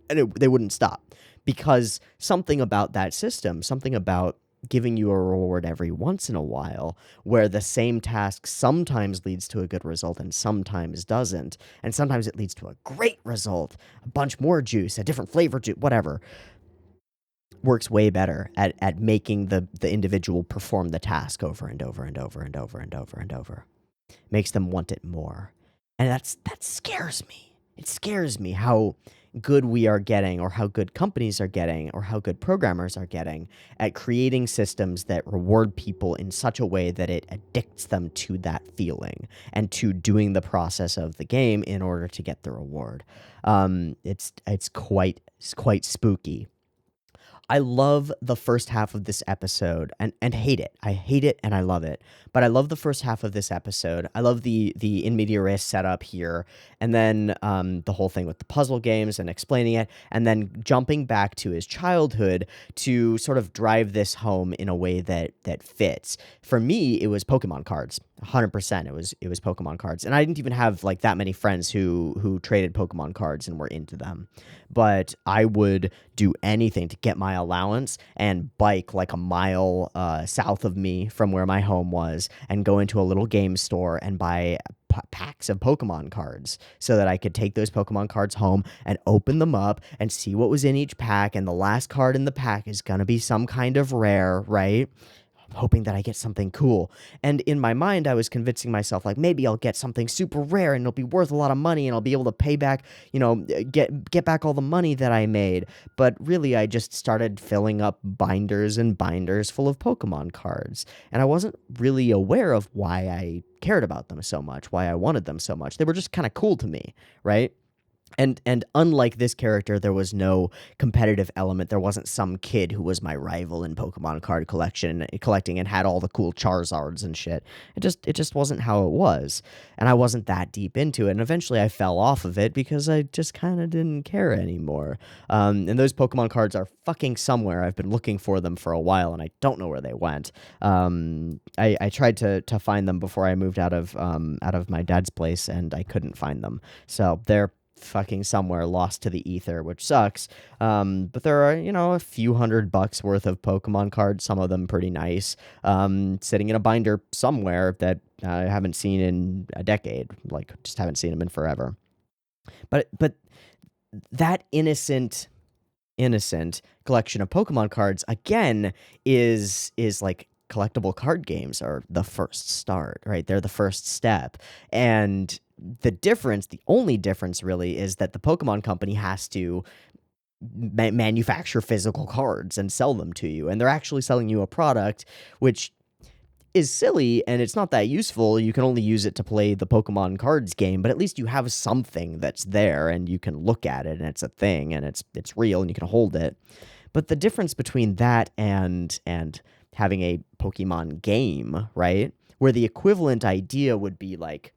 [SPEAKER 1] And they wouldn't stop, because something about that system, something about giving you a reward every once in a while, where the same task sometimes leads to a good result and sometimes doesn't, and sometimes it leads to a great result, a bunch more juice, a different flavor juice, whatever, works way better at making the individual perform the task over and over and over and over and over and over. Makes them want it more. And that scares me. It scares me how good we are getting, or how good companies are getting, or how good programmers are getting at creating systems that reward people in such a way that it addicts them to that feeling and to doing the process of the game in order to get the reward. It's quite spooky. I love the first half of this episode and hate it. I hate it and I love it. But I love the first half of this episode. I love the in media res setup here, and then the whole thing with the puzzle games and explaining it, and then jumping back to his childhood to sort of drive this home in a way that fits. For me, it was Pokemon cards. 100%. It was Pokemon cards. And I didn't even have like that many friends who traded Pokemon cards and were into them. But I would do anything to get my allowance and bike like a mile south of me from where my home was and go into a little game store and buy packs of Pokemon cards so that I could take those Pokemon cards home and open them up and see what was in each pack. And the last card in the pack is going to be some kind of rare, right? Hoping that I get something cool. And in my mind, I was convincing myself, like, maybe I'll get something super rare and it'll be worth a lot of money and I'll be able to pay back, get back all the money that I made. But really, I just started filling up binders and binders full of Pokemon cards. And I wasn't really aware of why I cared about them so much, why I wanted them so much. They were just kind of cool to me, right? And unlike this character, there was no competitive element. There wasn't some kid who was my rival in Pokemon card collecting and had all the cool Charizards and shit. It just wasn't how it was. And I wasn't that deep into it. And eventually I fell off of it because I just kind of didn't care anymore. And those Pokemon cards are fucking somewhere. I've been looking for them for a while and I don't know where they went. I tried to find them before I moved out of my dad's place and I couldn't find them. So they're fucking somewhere lost to the ether, which sucks. But there are, a few $100 worth of Pokemon cards, some of them pretty nice, sitting in a binder somewhere that I haven't seen in a decade, like just haven't seen them in forever. But that innocent collection of Pokemon cards, again, is like collectible card games are the first start, right? They're the first step. And the only difference really is that the Pokemon company has to manufacture physical cards and sell them to you. And they're actually selling you a product, which is silly and it's not that useful. You can only use it to play the Pokemon cards game, but at least you have something that's there and you can look at it and it's a thing and it's real and you can hold it. But the difference between that and having a Pokemon game, right? Where the equivalent idea would be like,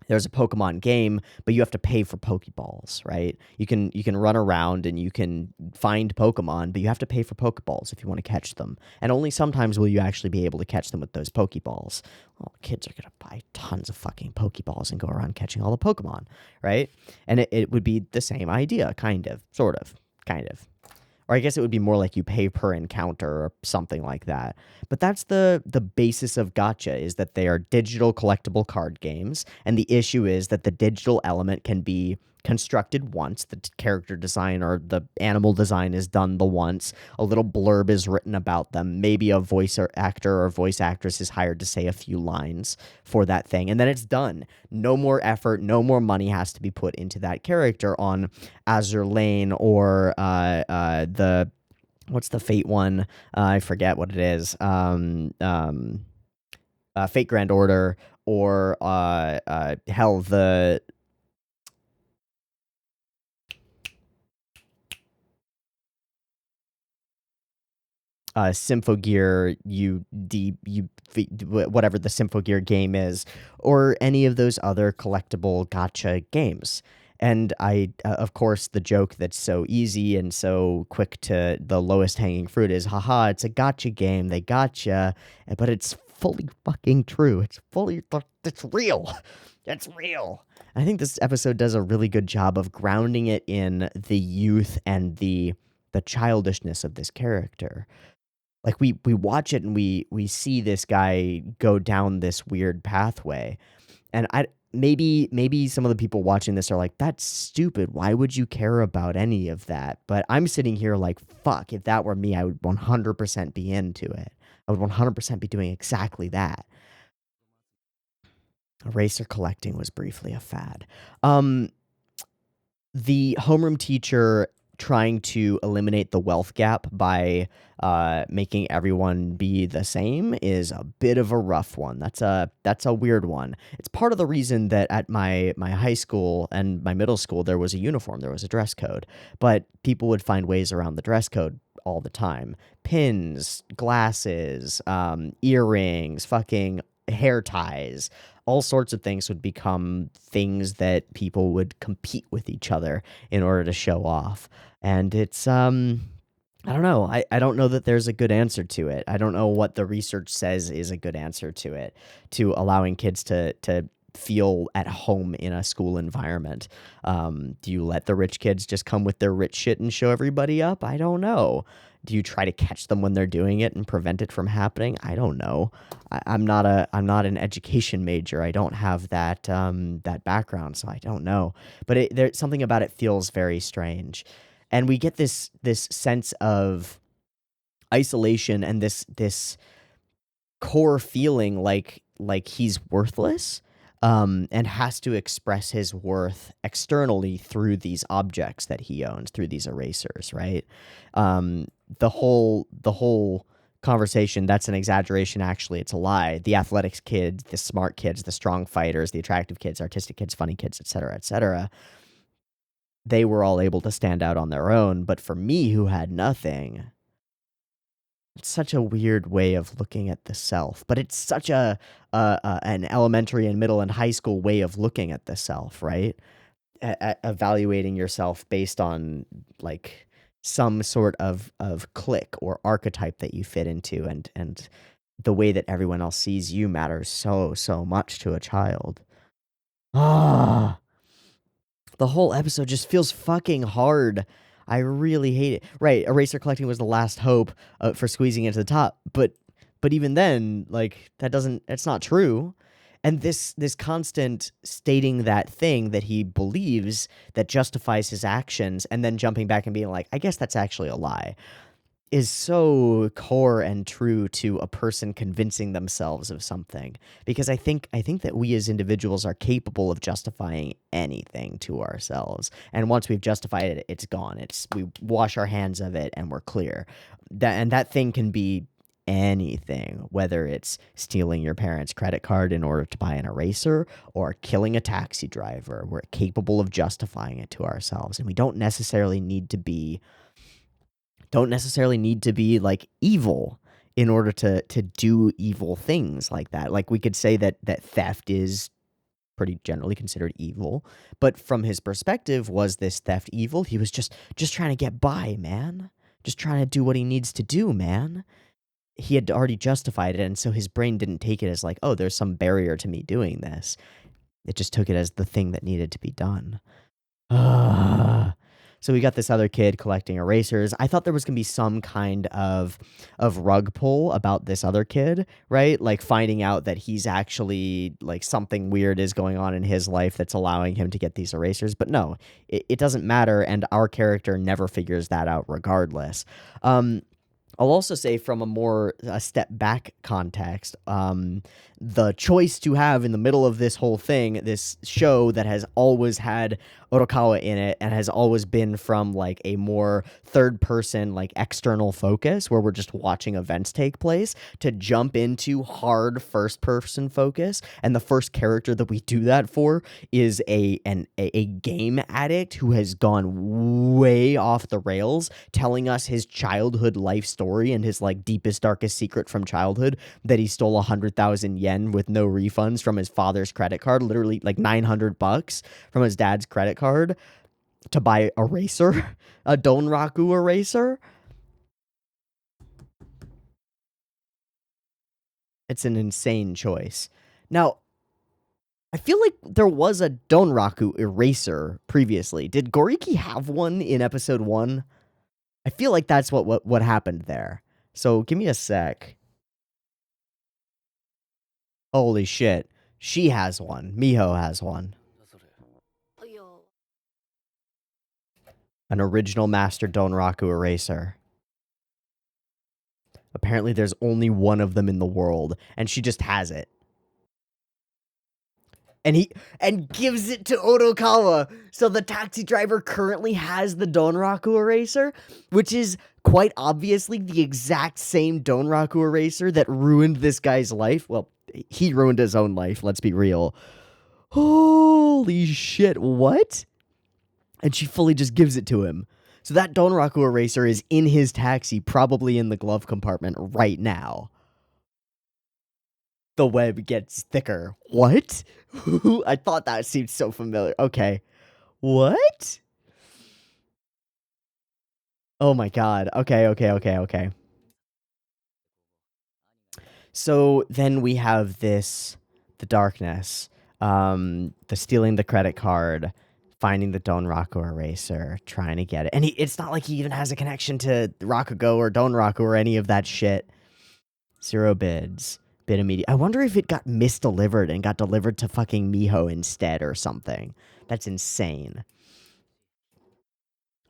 [SPEAKER 1] there's a Pokemon game, but you have to pay for Pokeballs, right? You can run around and you can find Pokemon, but you have to pay for Pokeballs if you want to catch them. And only sometimes will you actually be able to catch them with those Pokeballs. Well, kids are going to buy tons of fucking Pokeballs and go around catching all the Pokemon, right? And it would be the same idea, kind of, sort of, kind of. Or I guess it would be more like you pay per encounter or something like that. But that's the basis of gacha, is that they are digital collectible card games. And the issue is that the digital element can be constructed once. The character design or the animal design is done the once. A little blurb is written about them. Maybe a voice actor or voice actress is hired to say a few lines for that thing. And then it's done. No more effort, no more money has to be put into that character on Azur Lane or what's the Fate one? I forget what it is. Fate Grand Order or hell, the Symphogear whatever the Symphogear game is, or any of those other collectible gacha games. And of course, the joke that's so easy and so quick to the lowest hanging fruit is, haha, it's a gacha game, they gotcha, but it's fully fucking true. It's real. It's real. I think this episode does a really good job of grounding it in the youth and the childishness of this character. Like we watch it and we see this guy go down this weird pathway. And maybe some of the people watching this are like, that's stupid. Why would you care about any of that? But I'm sitting here like, fuck, if that were me, I would 100% be into it. I would 100% be doing exactly that. Eraser collecting was briefly a fad. the homeroom teacher trying to eliminate the wealth gap by making everyone be the same is a bit of a rough one. That's a weird one. It's part of the reason that at my high school and my middle school there was a uniform, there was a dress code, but people would find ways around the dress code all the time. Pins, glasses, earrings, fucking hair ties, all sorts of things would become things that people would compete with each other in order to show off. And it's I don't know. I don't know that there's a good answer to it. I don't know what the research says is a good answer to it, to allowing kids to feel at home in a school environment. Do you let the rich kids just come with their rich shit and show everybody up? I don't know. Do you try to catch them when they're doing it and prevent it from happening? I don't know. I'm not an education major. I don't have that that background, so I don't know. But there's something about it feels very strange, and we get this sense of isolation and this core feeling like he's worthless, and has to express his worth externally through these objects that he owns, through these erasers, right? The whole conversation, that's an exaggeration, actually, it's a lie. The athletics kids, the smart kids, the strong fighters, the attractive kids, artistic kids, funny kids, etc., they were all able to stand out on their own, but for me, who had nothing, it's such a weird way of looking at the self, but it's such an elementary and middle and high school way of looking at the self, right? Evaluating yourself based on like some sort of clique or archetype that you fit into, and the way that everyone else sees you matters so much to a child. Ah, the whole episode just feels fucking hard. I really hate it. Right, eraser collecting was the last hope for squeezing into the top, but even then, like, it's not true. And this constant stating that thing that he believes that justifies his actions, and then jumping back and being like, I guess that's actually a lie, is so core and true to a person convincing themselves of something. Because I think that we as individuals are capable of justifying anything to ourselves. And once we've justified it, it's gone. We wash our hands of it and we're clear. That thing can be anything, whether it's stealing your parents' credit card in order to buy an eraser or killing a taxi driver. We're capable of justifying it to ourselves, and we don't necessarily need to be like evil in order to do evil things like that. Like, we could say that theft is pretty generally considered evil, but from his perspective, was this theft evil? He was just trying to get by, man. Just trying to do what he needs to do, man. He had already justified it, and so his brain didn't take it as like, oh, there's some barrier to me doing this. It just took it as the thing that needed to be done. So we got this other kid collecting erasers. I thought there was going to be some kind of rug pull about this other kid, right? Like finding out that he's actually, like, something weird is going on in his life that's allowing him to get these erasers. But no, it doesn't matter, and our character never figures that out regardless. I'll also say, from a step back context, the choice to have in the middle of this whole thing, this show that has always had Orokawa in it and has always been from like a more third person, like external focus where we're just watching events take place, to jump into hard first person focus. And the first character that we do that for is a game addict who has gone way off the rails, telling us his childhood life story and his like deepest, darkest secret from childhood, that he stole 100,000 yen with no refunds from his father's credit card, literally like $900 from his dad's credit card, to buy eraser, a Donraku eraser. It's an insane choice. Now, I feel like there was a Donraku eraser previously. Did Goriki have one in episode 1? I feel like that's what happened there. So give me a sec. Holy shit. She has one. Miho has one. An original Master Donraku eraser. Apparently there's only one of them in the world, and she just has it. and gives it to Odokawa. So the taxi driver currently has the Donraku eraser, which is quite obviously the exact same Donraku eraser that ruined this guy's life. Well, he ruined his own life, let's be real. Holy shit, what? And she fully just gives it to him. So that Donraku eraser is in his taxi, probably in the glove compartment right now. The web gets thicker. What? I thought that seemed so familiar. Okay. What? Oh my god. Okay. So then we have this, the darkness, the stealing the credit card, finding the Donraku eraser, trying to get it. And it's not like he even has a connection to Rakugo or Donraku or any of that shit. 0 bids. Bid immediate. I wonder if it got misdelivered and got delivered to fucking Miho instead or something. That's insane.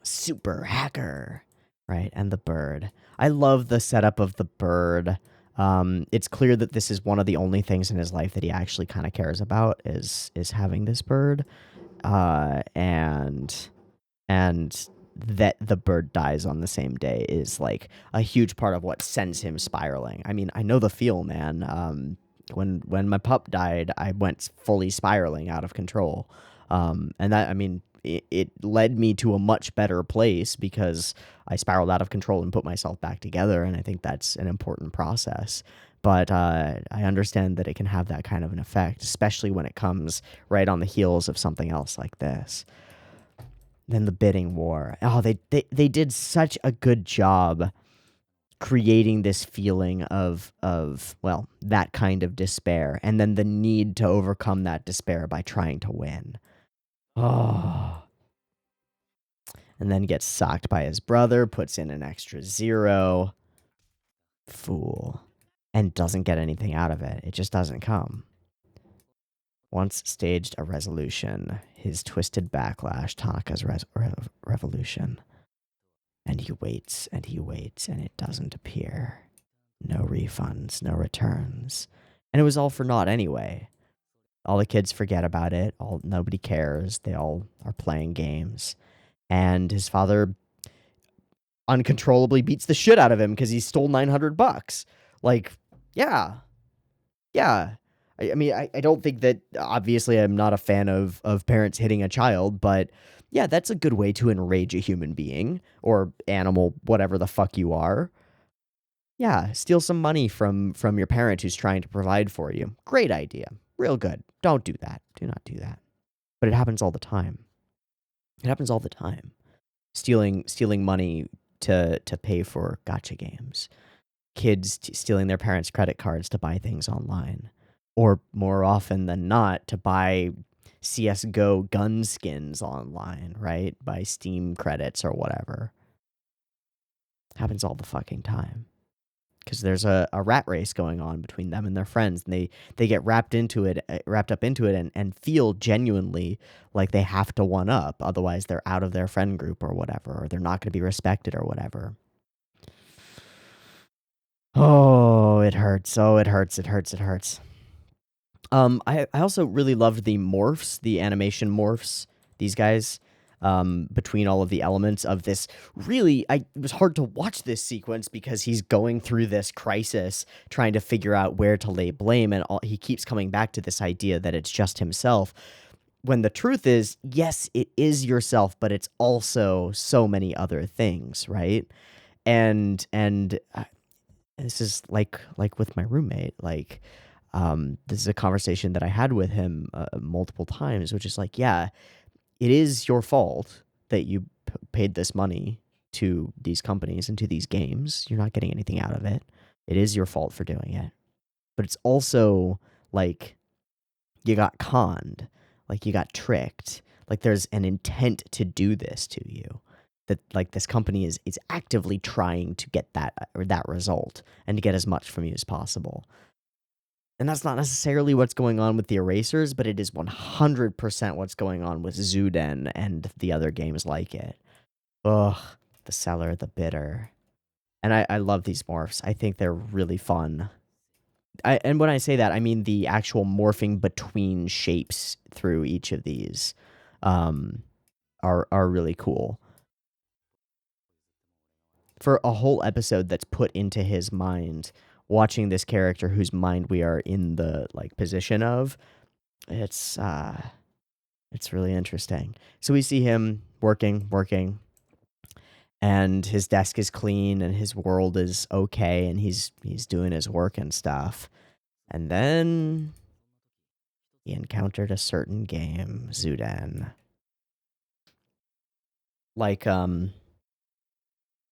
[SPEAKER 1] Super hacker. Right, and the bird. I love the setup of the bird. It's clear that this is one of the only things in his life that he actually kind of cares about is having this bird. And that the bird dies on the same day is like a huge part of what sends him spiraling. I mean, I know the feel, man. When my pup died, I went fully spiraling out of control. And that, I mean, it led me to a much better place because I spiraled out of control and put myself back together. And I think that's an important process. But I understand that it can have that kind of an effect, especially when it comes right on the heels of something else like this. Then the bidding war. Oh, they did such a good job creating this feeling of well, that kind of despair, and then the need to overcome that despair by trying to win. Oh. And then gets socked by his brother, puts in an extra 0. Fool. And doesn't get anything out of it. It just doesn't come. Once staged a resolution, his twisted backlash, Tanaka's revolution. And he waits, and it doesn't appear. No refunds, no returns. And it was all for naught anyway. All the kids forget about it. Nobody cares. They all are playing games. And his father uncontrollably beats the shit out of him because he stole $900. Like, yeah. I mean, I don't think that, obviously, I'm not a fan of parents hitting a child, but yeah, that's a good way to enrage a human being or animal, whatever the fuck you are. Yeah, steal some money from your parent who's trying to provide for you. Great idea. Real good. Don't do that. Do not do that. But it happens all the time. It happens all the time. Stealing money to pay for gacha games. Kids stealing their parents' credit cards to buy things online. Or more often than not, to buy CSGO gun skins online, right? Buy Steam credits or whatever. Happens all the fucking time. Because there's a rat race going on between them and their friends. And they get wrapped up into it and feel genuinely like they have to one up. Otherwise, they're out of their friend group or whatever. Or they're not going to be respected or whatever. Oh, it hurts. Oh, it hurts. I also really loved the morphs, the animation morphs, these guys, between all of the elements of this. Really, it was hard to watch this sequence because he's going through this crisis, trying to figure out where to lay blame, and he keeps coming back to this idea that it's just himself. When the truth is, yes, it is yourself, but it's also so many other things, right? And this is like with my roommate, like. This is a conversation that I had with him multiple times, which is like, yeah, it is your fault that you paid this money to these companies and to these games. You're not getting anything out of it. It is your fault for doing it. But it's also like you got conned, like you got tricked, like there's an intent to do this to you. That like this company is actively trying to get that result and to get as much from you as possible. And that's not necessarily what's going on with the erasers, but it is 100% what's going on with Zuden and the other games like it. Ugh, the seller, the bidder. And I love these morphs. I think they're really fun. And when I say that, I mean the actual morphing between shapes through each of these are really cool. For a whole episode that's put into his mind, watching this character whose mind we are in the like position of, it's really interesting. So we see him working, and his desk is clean and his world is okay, and he's doing his work and stuff. And then he encountered a certain game, ᵒᵗᵃ. Like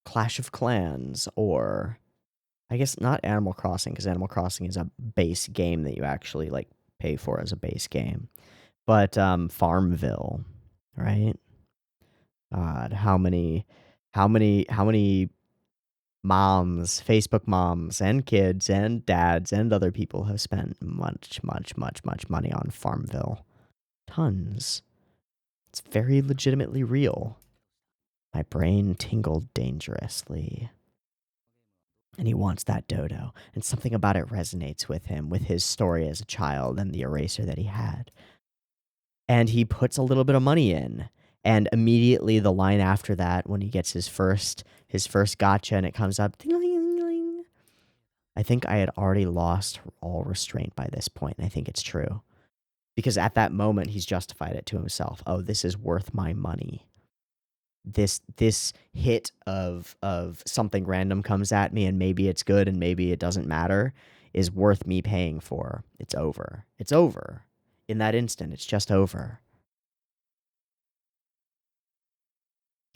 [SPEAKER 1] Clash of Clans, or I guess not Animal Crossing, because Animal Crossing is a base game that you actually like pay for as a base game. But Farmville, right? God, how many moms, Facebook moms, and kids, and dads, and other people have spent much money on Farmville? Tons. It's very legitimately real. My brain tingled dangerously. And he wants that dodo, and something about it resonates with him, with his story as a child and the eraser that he had. And he puts a little bit of money in, and immediately the line after that, when he gets his first gacha and it comes up, ding-a-ling-a-ling. I think I had already lost all restraint by this point, and I think it's true. Because at that moment, he's justified it to himself. Oh, this is worth my money. This hit of something random comes at me, and maybe it's good and maybe it doesn't matter, is worth me paying for. It's over. It's over. In that instant, it's just over.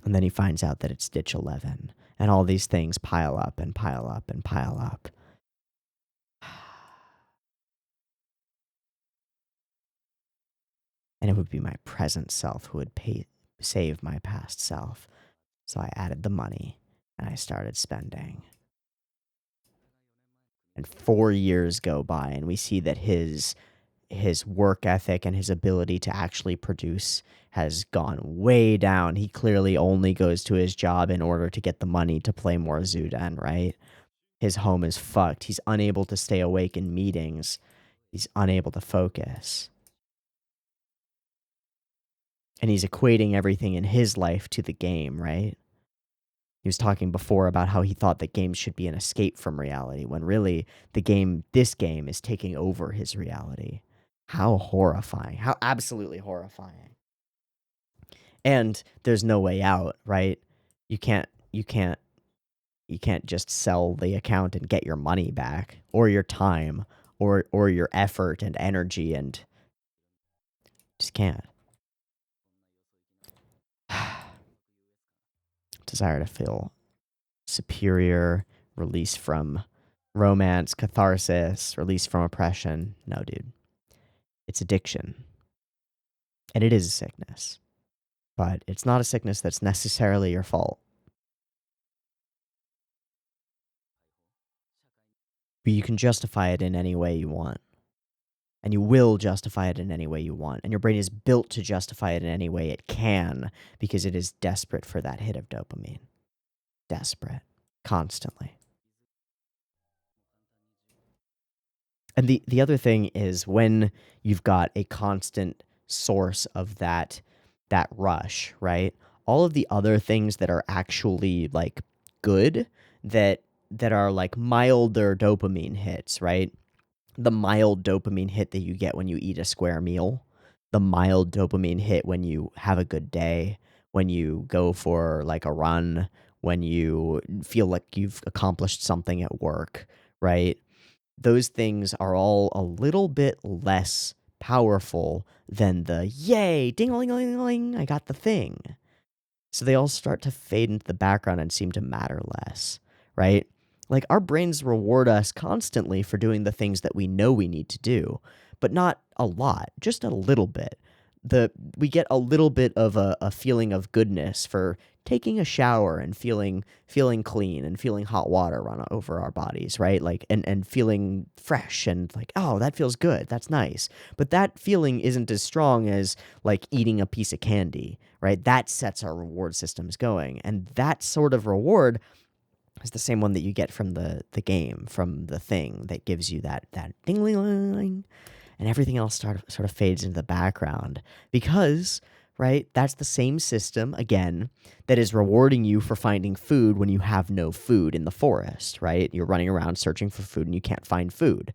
[SPEAKER 1] And then he finds out that it's Ditch 11, and all these things pile up and pile up and pile up. And it would be my present self who would save my past self. So I added the money, and I started spending. And 4 years go by, and we see that his work ethic and his ability to actually produce has gone way down. He clearly only goes to his job in order to get the money to play more ᵒᵗᵃ, right? His home is fucked. He's unable to stay awake in meetings. He's unable to focus. And he's equating everything in his life to the game, right? He was talking before about how he thought that games should be an escape from reality, when really this game is taking over his reality. How horrifying. How absolutely horrifying. And there's no way out, right? You can't just sell the account and get your money back, or your time, or your effort and energy, and just can't. Desire to feel superior, release from romance, catharsis, release from oppression. No, dude. It's addiction. And it is a sickness. But it's not a sickness that's necessarily your fault. But you can justify it in any way you want. And you will justify it in any way you want. And your brain is built to justify it in any way it can, because it is desperate for that hit of dopamine. Desperate. Constantly. And the other thing is, when you've got a constant source of that rush, right? All of the other things that are actually like good, that are like milder dopamine hits, right? The mild dopamine hit that you get when you eat a square meal, the mild dopamine hit when you have a good day, when you go for like a run, when you feel like you've accomplished something at work, right? Those things are all a little bit less powerful than the yay, ding-a-ling-a-ling-a-ling, I got the thing. So they all start to fade into the background and seem to matter less, right? Like, our brains reward us constantly for doing the things that we know we need to do, but not a lot, just a little bit. We get a little bit of a feeling of goodness for taking a shower and feeling clean and feeling hot water run over our bodies, right? Like, and feeling fresh and like, oh, that feels good. That's nice. But that feeling isn't as strong as like eating a piece of candy, right? That sets our reward systems going. And that sort of reward is the same one that you get from the game, from the thing that gives you that ding ling ling ling, and everything else sort of fades into the background because, right, that's the same system again that is rewarding you for finding food when you have no food in the forest, right? You're running around searching for food and you can't find food.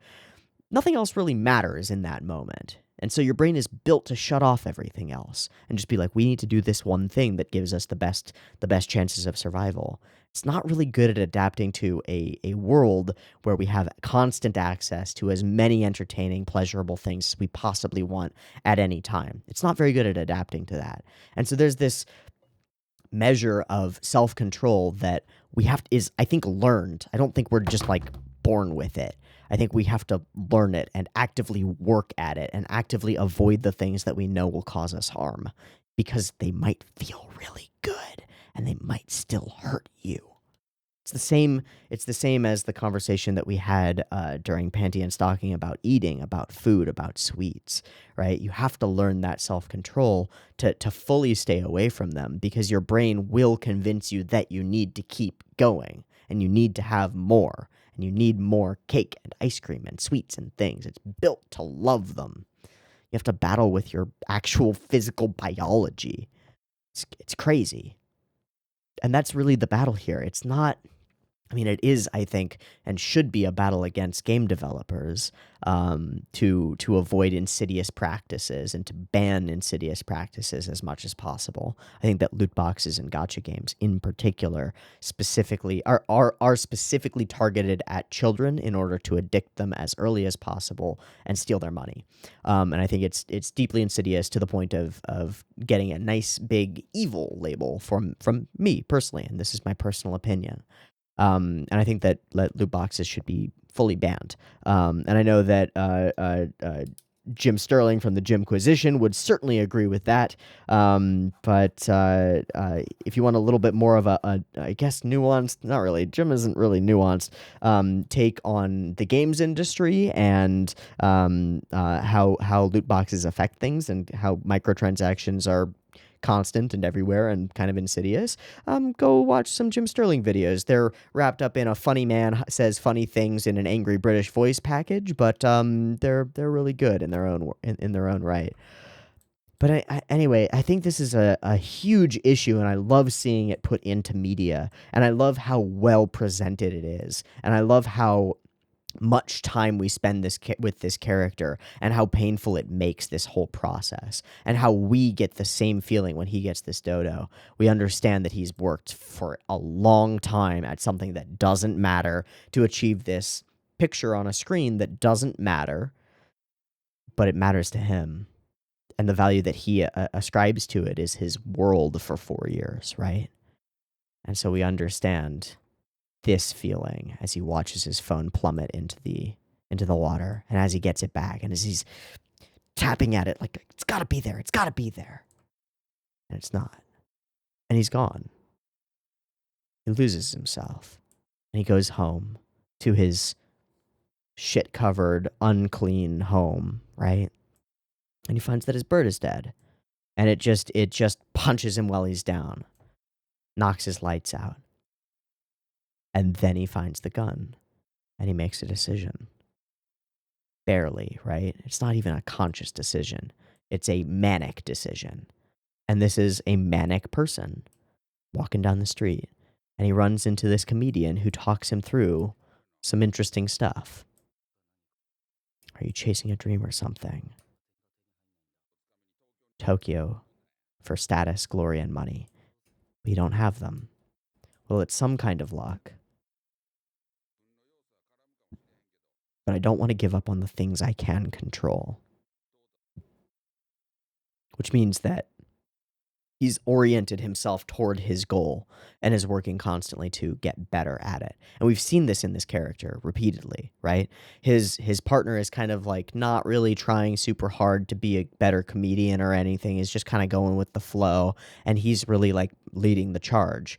[SPEAKER 1] Nothing else really matters in that moment. And so your brain is built to shut off everything else and just be like, we need to do this one thing that gives us the best chances of survival. It's not really good at adapting to a world where we have constant access to as many entertaining, pleasurable things as we possibly want at any time. It's not very good at adapting to that. And so there's this measure of self-control that we have is, I think, learned. I don't think we're just like born with it. I think we have to learn it and actively work at it and actively avoid the things that we know will cause us harm because they might feel really good and they might still hurt you. It's the same as the conversation that we had during Panty and Stocking about eating, about food, about sweets, right? You have to learn that self-control to fully stay away from them because your brain will convince you that you need to keep going and you need to have more and you need more cake and ice cream and sweets and things. It's built to love them. You have to battle with your actual physical biology. It's crazy. And that's really the battle here. It's not... I mean, it is, I think, and should be a battle against game developers to avoid insidious practices and to ban insidious practices as much as possible. I think that loot boxes and gacha games, in particular, specifically are specifically targeted at children in order to addict them as early as possible and steal their money. And I think it's deeply insidious to the point of getting a nice big evil label from me personally, and this is my personal opinion. And I think that loot boxes should be fully banned. And I know that Jim Sterling from the Jimquisition would certainly agree with that. But if you want a little bit more of a I guess, nuanced, not really, Jim isn't really nuanced, take on the games industry and how loot boxes affect things and how microtransactions are constant and everywhere and kind of insidious, go watch some Jim Sterling videos. They're wrapped up in a funny man says funny things in an angry British voice package, but they're really good in their own right. But anyway, I think this is a huge issue, and I love seeing it put into media, and I love how well presented it is, and I love how much time we spend with this character and how painful it makes this whole process and how we get the same feeling when he gets this dodo. We understand that he's worked for a long time at something that doesn't matter to achieve this picture on a screen that doesn't matter, but it matters to him. And the value that he ascribes to it is his world for 4 years, right? And so we understand this feeling as he watches his phone plummet into the water, and as he gets it back, and as he's tapping at it like, it's gotta be there, and it's not. And he's gone. He loses himself, and he goes home to his shit-covered, unclean home, right? And he finds that his bird is dead, and it just punches him while he's down, knocks his lights out. And then he finds the gun, and he makes a decision. Barely, right? It's not even a conscious decision. It's a manic decision. And this is a manic person walking down the street, and he runs into this comedian who talks him through some interesting stuff. Are you chasing a dream or something? Tokyo for status, glory, and money. We don't have them. Well, it's some kind of luck. But I don't want to give up on the things I can control. Which means that he's oriented himself toward his goal and is working constantly to get better at it. And we've seen this in this character repeatedly, right? His partner is kind of like not really trying super hard to be a better comedian or anything. He's just kind of going with the flow, and he's really like leading the charge.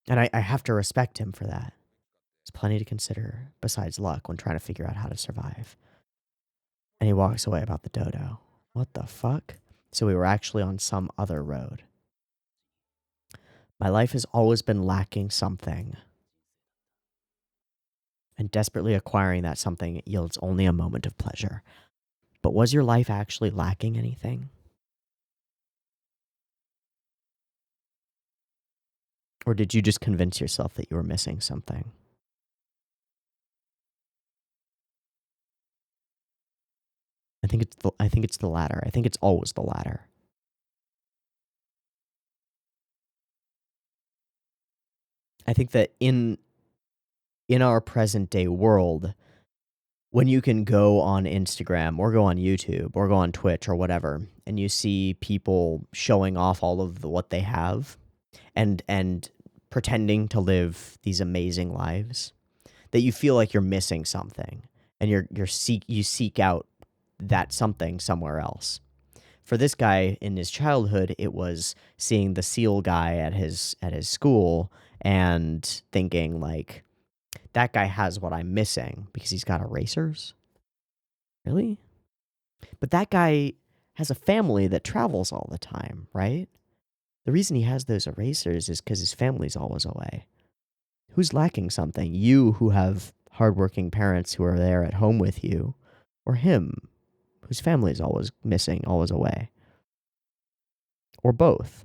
[SPEAKER 1] And I have to respect him for that. There's plenty to consider besides luck when trying to figure out how to survive. And he walks away about the dodo. What the fuck? So we were actually on some other road. My life has always been lacking something, and desperately acquiring that something yields only a moment of pleasure. But was your life actually lacking anything? Or did you just convince yourself that you were missing something? I think it's the latter. I think it's always the latter. I think that in our present day world, when you can go on Instagram or go on YouTube or go on Twitch or whatever, and you see people showing off all of what they have and pretending to live these amazing lives, that you feel like you're missing something, and you seek out that something somewhere else. For this guy in his childhood, it was seeing the SEAL guy at his school and thinking like, that guy has what I'm missing because he's got erasers. Really? But that guy has a family that travels all the time, right? The reason he has those erasers is because his family's always away. Who's lacking something? You, who have hardworking parents who are there at home with you, or him, whose family's always missing, always away? Or both,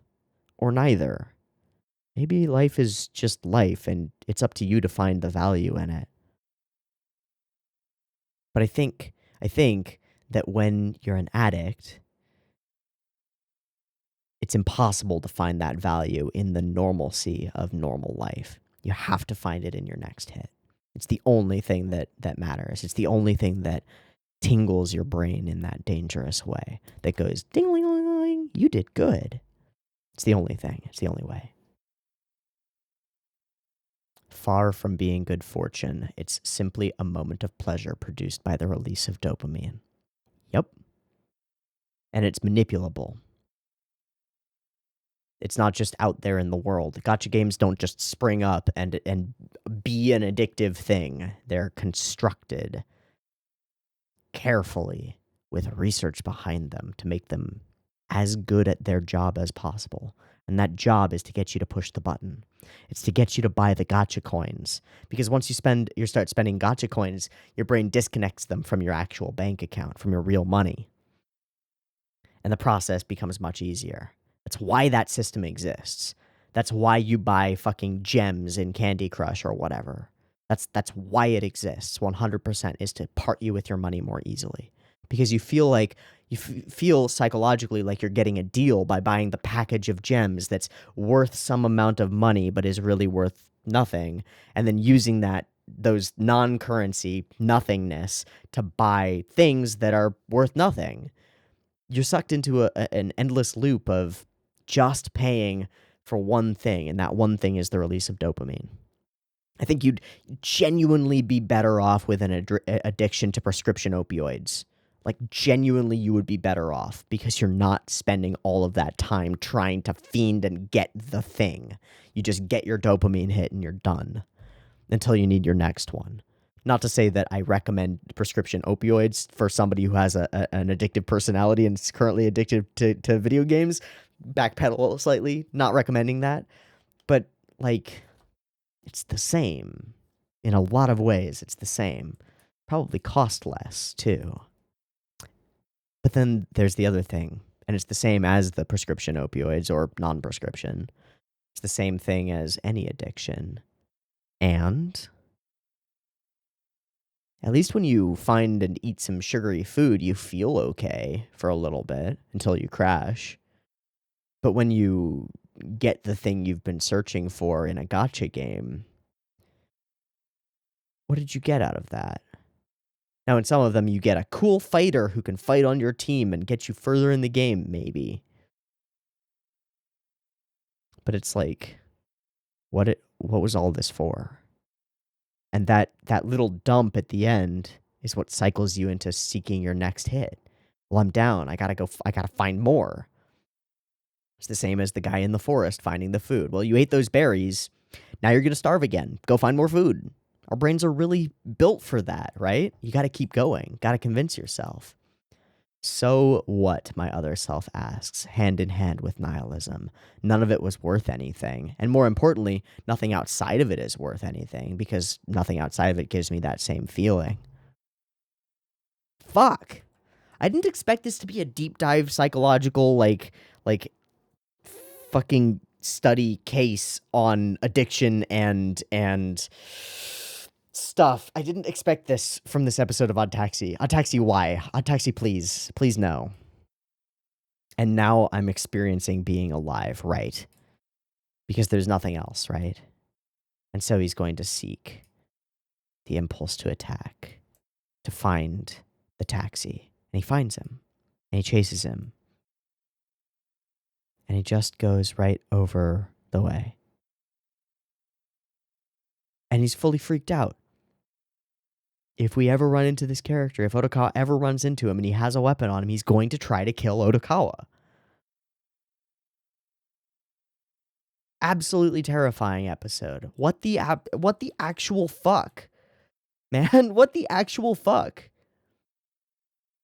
[SPEAKER 1] or neither. Maybe life is just life, and it's up to you to find the value in it. But I think that when you're an addict, it's impossible to find that value in the normalcy of normal life. You have to find it in your next hit. It's the only thing that matters. It's the only thing that tingles your brain in that dangerous way, that goes ding-a-ling-a-ling, you did good. It's the only thing. It's the only way. Far from being good fortune, it's simply a moment of pleasure produced by the release of dopamine. Yep. And it's manipulable. It's not just out there in the world. Gacha games don't just spring up and be an addictive thing. They're constructed carefully with research behind them to make them as good at their job as possible. And that job is to get you to push the button. It's to get you to buy the gacha coins. Because once you start spending gacha coins, your brain disconnects them from your actual bank account, from your real money. And the process becomes much easier. That's why that system exists. That's why you buy fucking gems in Candy Crush or whatever. That's why it exists. 100% is to part you with your money more easily. Because you feel like you feel psychologically like you're getting a deal by buying the package of gems that's worth some amount of money but is really worth nothing, and then using those non-currency nothingness to buy things that are worth nothing. You're sucked into an endless loop of just paying for one thing, and that one thing is the release of dopamine. I think you'd genuinely be better off with an addiction to prescription opioids. Like, genuinely, you would be better off because you're not spending all of that time trying to fiend and get the thing. You just get your dopamine hit and you're done until you need your next one. Not to say that I recommend prescription opioids for somebody who has an addictive personality and is currently addicted to video games. Backpedal slightly, not recommending that. But, like, it's the same. In a lot of ways, it's the same. Probably cost less, too. But then there's the other thing, and it's the same as the prescription opioids or non-prescription. It's the same thing as any addiction. And at least when you find and eat some sugary food, you feel okay for a little bit until you crash. But when you get the thing you've been searching for in a gacha game, what did you get out of that? Now, in some of them, you get a cool fighter who can fight on your team and get you further in the game, maybe. But it's like, what was all this for? And that little dump at the end is what cycles you into seeking your next hit. Well, I'm down. I gotta find more. It's the same as the guy in the forest finding the food. Well, you ate those berries. Now you're gonna starve again. Go find more food. Our brains are really built for that, right? You got to keep going. Got to convince yourself. So what, my other self asks, hand in hand with nihilism. None of it was worth anything. And more importantly, nothing outside of it is worth anything, because nothing outside of it gives me that same feeling. Fuck. I didn't expect this to be a deep dive psychological, like fucking study case on addiction and stuff. I didn't expect this from this episode of Odd Taxi. Odd Taxi, why? Odd Taxi, please. Please no. And now I'm experiencing being alive, right? Because there's nothing else, right? And so he's going to seek the impulse to attack, to find the taxi. And he finds him. And he chases him. And he just goes right over the way. And he's fully freaked out. If we ever run into this character, if Otokawa ever runs into him and he has a weapon on him, he's going to try to kill Otokawa. Absolutely terrifying episode. What the actual fuck? Man, what the actual fuck?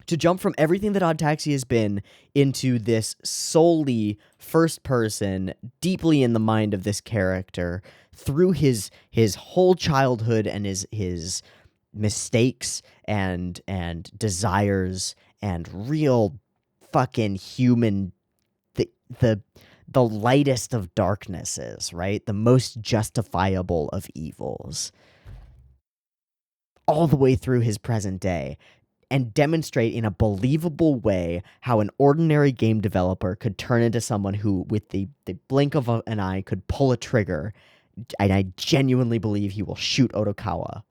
[SPEAKER 1] To jump from everything that Odd Taxi has been into this solely first person, deeply in the mind of this character, through his whole childhood and his mistakes and desires and real fucking human, the lightest of darknesses, right? The most justifiable of evils, all the way through his present day, and demonstrate in a believable way how an ordinary game developer could turn into someone who, with the blink of an eye, could pull a trigger. And I genuinely believe he will shoot Otokawa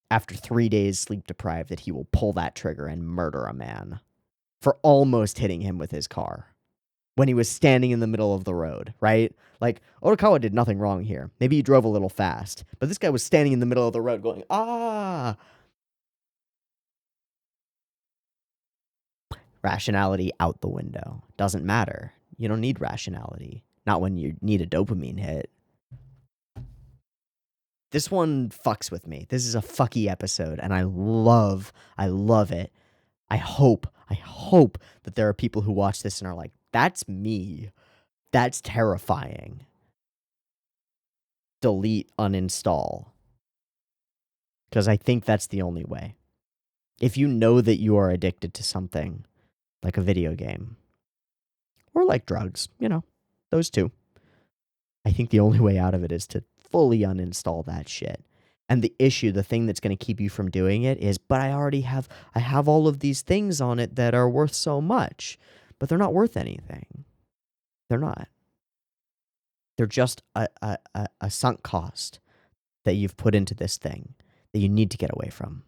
[SPEAKER 1] after 3 days sleep deprived, that he will pull that trigger and murder a man for almost hitting him with his car when he was standing in the middle of the road, right? Like, Otokawa did nothing wrong here. Maybe he drove a little fast, but this guy was standing in the middle of the road going, ah. Rationality out the window. Doesn't matter. You don't need rationality. Not when you need a dopamine hit. This one fucks with me. This is a fucky episode, and I love it. I hope that there are people who watch this and are like, that's me. That's terrifying. Delete, uninstall. Because I think that's the only way. If you know that you are addicted to something, like a video game, or like drugs, you know, those two, I think the only way out of it is to fully uninstall that shit. And the issue, the thing that's going to keep you from doing it is, but I have all of these things on it that are worth so much, but they're not worth anything. They're not. They're just a sunk cost that you've put into this thing that you need to get away from,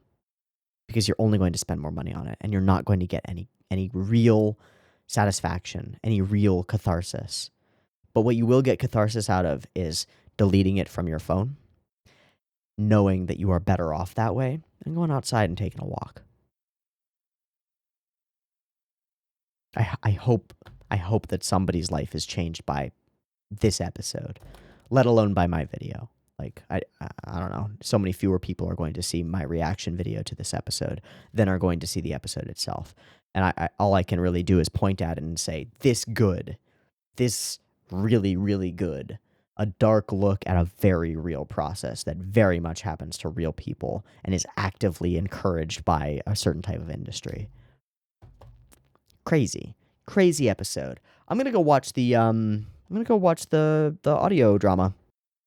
[SPEAKER 1] because you're only going to spend more money on it, and you're not going to get any real satisfaction, any real catharsis. But what you will get catharsis out of is deleting it from your phone, knowing that you are better off that way, and going outside and taking a walk. I hope that somebody's life is changed by this episode, let alone by my video. Like, I don't know, so many fewer people are going to see my reaction video to this episode than are going to see the episode itself. And all I can really do is point at it and say, this good, this really, really good. A dark look at a very real process that very much happens to real people and is actively encouraged by a certain type of industry. Crazy episode. I'm gonna go watch the audio drama.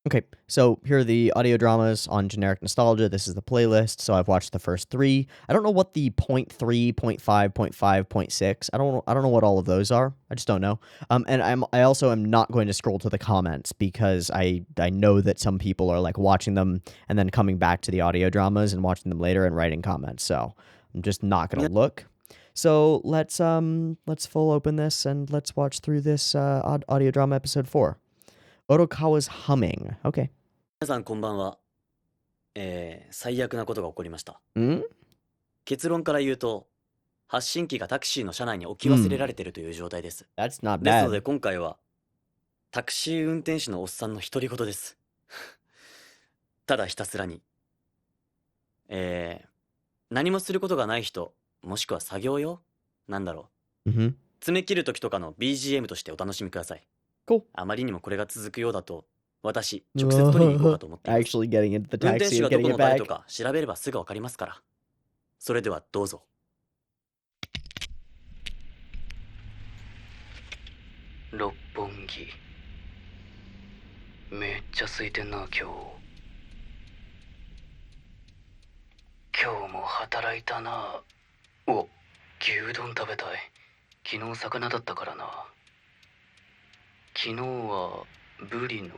[SPEAKER 1] Okay, so here are the audio dramas on Generic Nostalgia. This is the playlist, so I've watched the first 3. I don't know what the 0.3, 0.5, 0.5, 0.6. I don't know what all of those are. I just don't know. And I also am not going to scroll to the comments, because I know that some people are like watching them and then coming back to the audio dramas and watching them later and writing comments. So I'm just not gonna look. So let's full open this and let's watch through this audio drama episode 4. Otokawa's humming. Okay.
[SPEAKER 2] 皆さんこんばんは。最悪なことが起こりました。
[SPEAKER 1] ん？
[SPEAKER 2] 結論から言うと、発信機がタクシーの車内に置き忘れられているという状態です。
[SPEAKER 1] That's not
[SPEAKER 2] ですので
[SPEAKER 1] bad.
[SPEAKER 2] 今回は、タクシー運転手のおっさんの独り言です。ただひたすらに。何もすることがない人、もしくは作業用、なんだろ
[SPEAKER 1] Mm-hmm.
[SPEAKER 2] う。爪切る時とかの BGM としてお楽しみください。
[SPEAKER 1] Cool.
[SPEAKER 2] あまりにもこれが続くようだと、私、直接取りに行こうかと思っています。
[SPEAKER 1] Actually getting into the
[SPEAKER 2] 運転
[SPEAKER 1] taxi
[SPEAKER 2] 手
[SPEAKER 1] and
[SPEAKER 2] がど
[SPEAKER 1] getting
[SPEAKER 2] こ
[SPEAKER 1] it
[SPEAKER 2] の誰と
[SPEAKER 1] back.
[SPEAKER 2] か調べればすぐわかりますから。それではどうぞ。六本木。めっちゃ空いてんな、今日。今日も働いたな。お、牛丼食べたい。昨日魚だったからな。昨日はブリの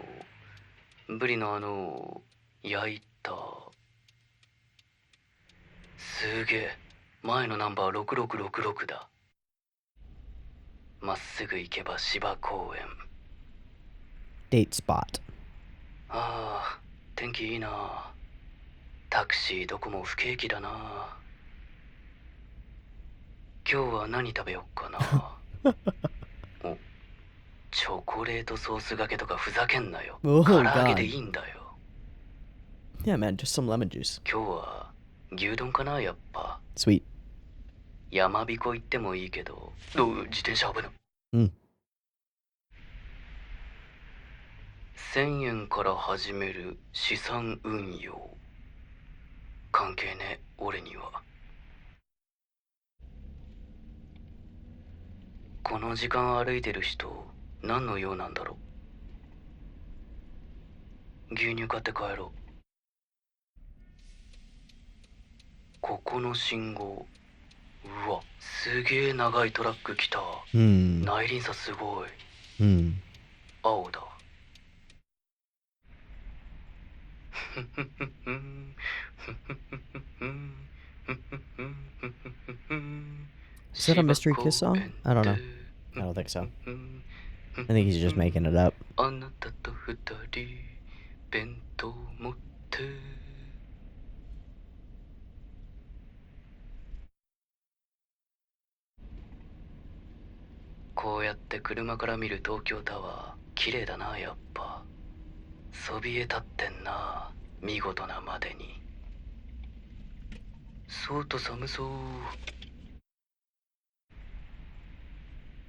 [SPEAKER 2] 焼いた。すげえ。前のナンバー6666だ。まっすぐ行けば芝公園。
[SPEAKER 1] Date spot.
[SPEAKER 2] ああ、天気いいな。タクシーどこも不景気だな。今日は何食べよっかな。お、チョコレートソースがけとかふざけんなよ。
[SPEAKER 1] Oh
[SPEAKER 2] 唐揚げで
[SPEAKER 1] God.
[SPEAKER 2] いいんだよ。
[SPEAKER 1] Yeah, man, just some lemon juice.
[SPEAKER 2] 今日は牛丼かな、やっぱ。
[SPEAKER 1] Sweet.
[SPEAKER 2] 山彦行ってもいいけど。自転車危ない。
[SPEAKER 1] Mm.
[SPEAKER 2] 1000円から始める資産運用。関係ねえ、俺には。この時間歩いてる人、何の用なんだろう。牛乳買って帰ろう。ここの信号。うわ、すげえ長いトラック来た。
[SPEAKER 1] Hmm.
[SPEAKER 2] 内輪差すごい。
[SPEAKER 1] Hmm.
[SPEAKER 2] 青だ。
[SPEAKER 1] Is that a mystery kiss song? I don't know. I don't think so. I think he's just making it up.
[SPEAKER 2] あなたと二人弁当持ってこうやって車から見る東京タワー綺麗だな。やっぱそびえ立ってんな、見事なまでに。そうと寒そう。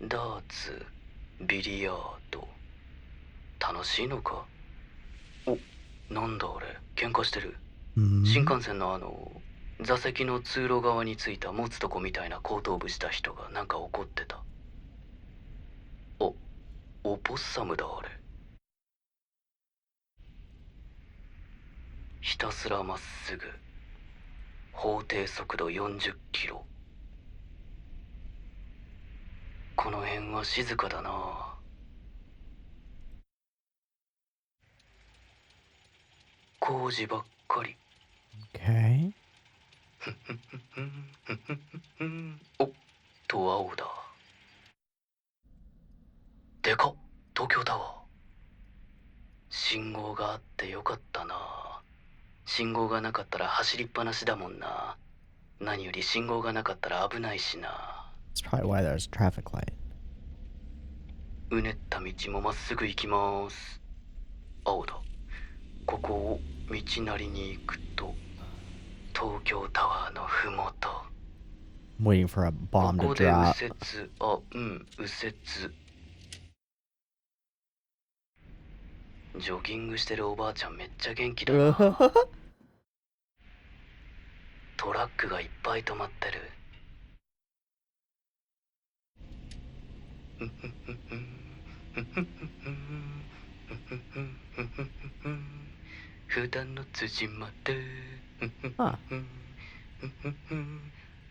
[SPEAKER 2] ダーツ、ビリヤード、楽しいのか。お、なんだあれ、喧嘩してる。
[SPEAKER 1] Hmm.
[SPEAKER 2] 新幹線の座席の通路側についた持つとこみたいな後頭部した人がなんか怒ってた。オポッサムだあれ。ひたすらまっすぐ。法定速度40キロ。この辺は静かだな。工事ばっかり。
[SPEAKER 1] Okay.
[SPEAKER 2] おっと青だ。でかっ、東京タワー。信号があってよかったな。信号がなかったら走りっぱなしだもんな。何より信号がなかったら危ないしな。
[SPEAKER 1] That's probably why there's a traffic light.
[SPEAKER 2] うねった道もまっすぐ行きます。青だ。ここを道なりに行くと東京タワーのふもと。
[SPEAKER 1] I'm waiting for a
[SPEAKER 2] こ
[SPEAKER 1] bomb to
[SPEAKER 2] こで右
[SPEAKER 1] drop.
[SPEAKER 2] 折。右折。ジョギングしてるおばあちゃんめっちゃ元気だな。トラックがいっぱい止まってる。普段の辻まで。
[SPEAKER 1] Huh.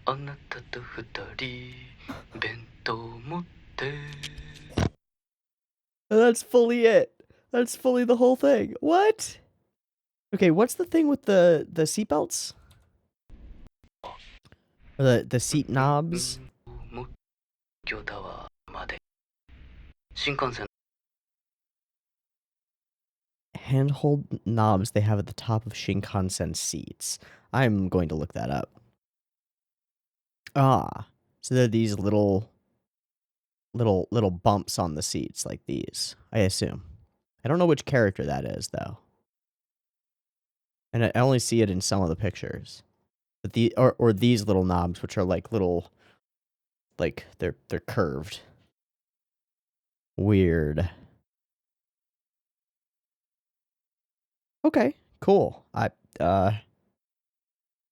[SPEAKER 2] あなたと二人弁当持って。
[SPEAKER 1] That's fully it. That's fully the whole thing. What? Okay, what's the thing with the seatbelts? Or the seat knobs?
[SPEAKER 2] 東京タワーまで。新幹線。
[SPEAKER 1] Handhold knobs they have at the top of Shinkansen seats. I'm going to look that up. Ah, so there are these little bumps on the seats like these, I assume. I don't know which character that is though. And I only see it in some of the pictures. But or these little knobs which are like little like they're curved. Weird. Okay, cool. All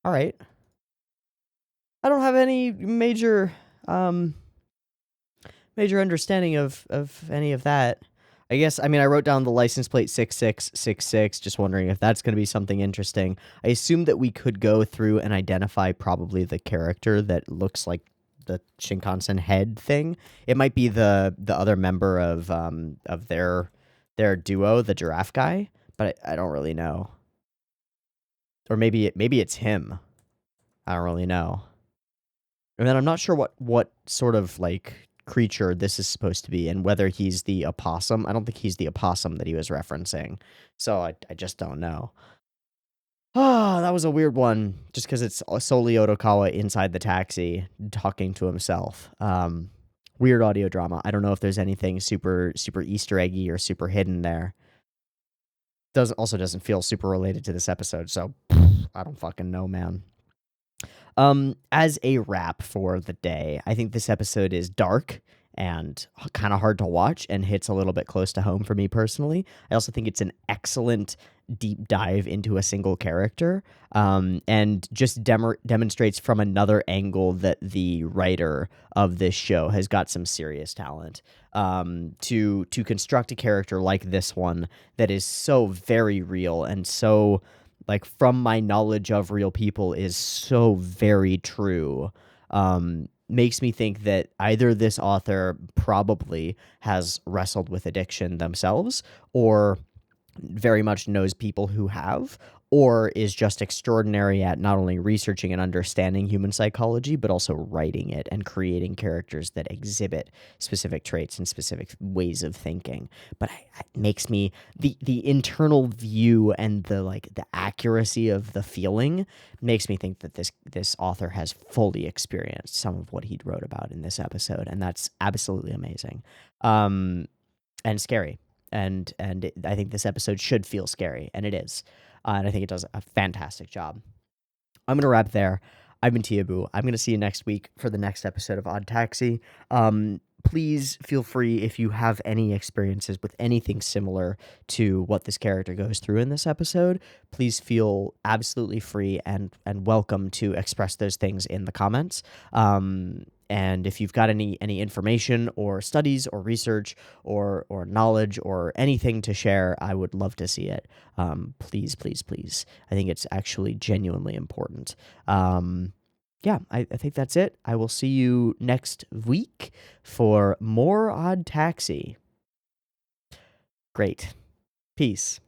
[SPEAKER 1] right. I don't have any major understanding of any of that. I guess, I mean, I wrote down the license plate 6666, just wondering if that's going to be something interesting. I assume that we could go through and identify probably the character that looks like the Shinkansen head thing. It might be the other member of their duo, the giraffe guy, but I don't really know. Or maybe it's him. I don't really know. And then I'm not sure what sort of like creature this is supposed to be and whether he's the opossum. I don't think he's the opossum that he was referencing. So I just don't know. Ah, that was a weird one just because it's solely Otokawa inside the taxi talking to himself. Weird audio drama. I don't know if there's anything super Easter eggy or super hidden there. Doesn't feel super related to this episode, so I don't fucking know, man. As a wrap for the day, I think this episode is dark and kind of hard to watch and hits a little bit close to home for me personally. I also think it's an excellent deep dive into a single character, and just demonstrates from another angle that the writer of this show has got some serious talent, to construct a character like this one that is so very real and so, like, from my knowledge of real people, is so very true. Makes me think that either this author probably has wrestled with addiction themselves, or very much knows people who have, or is just extraordinary at not only researching and understanding human psychology, but also writing it and creating characters that exhibit specific traits and specific ways of thinking. But it makes me, the internal view and the accuracy of the feeling makes me think that this author has fully experienced some of what he wrote about in this episode, and that's absolutely amazing, and scary. And I think this episode should feel scary, and it is. And I think it does a fantastic job. I'm going to wrap there. I've been Teeaboo. I'm going to see you next week for the next episode of Odd Taxi. Please feel free, if you have any experiences with anything similar to what this character goes through in this episode, please feel absolutely free and welcome to express those things in the comments. And if you've got any information or studies or research or knowledge or anything to share, I would love to see it. Please, please, please. I think it's actually genuinely important. Yeah, I think that's it. I will see you next week for more Odd Taxi. Great. Peace.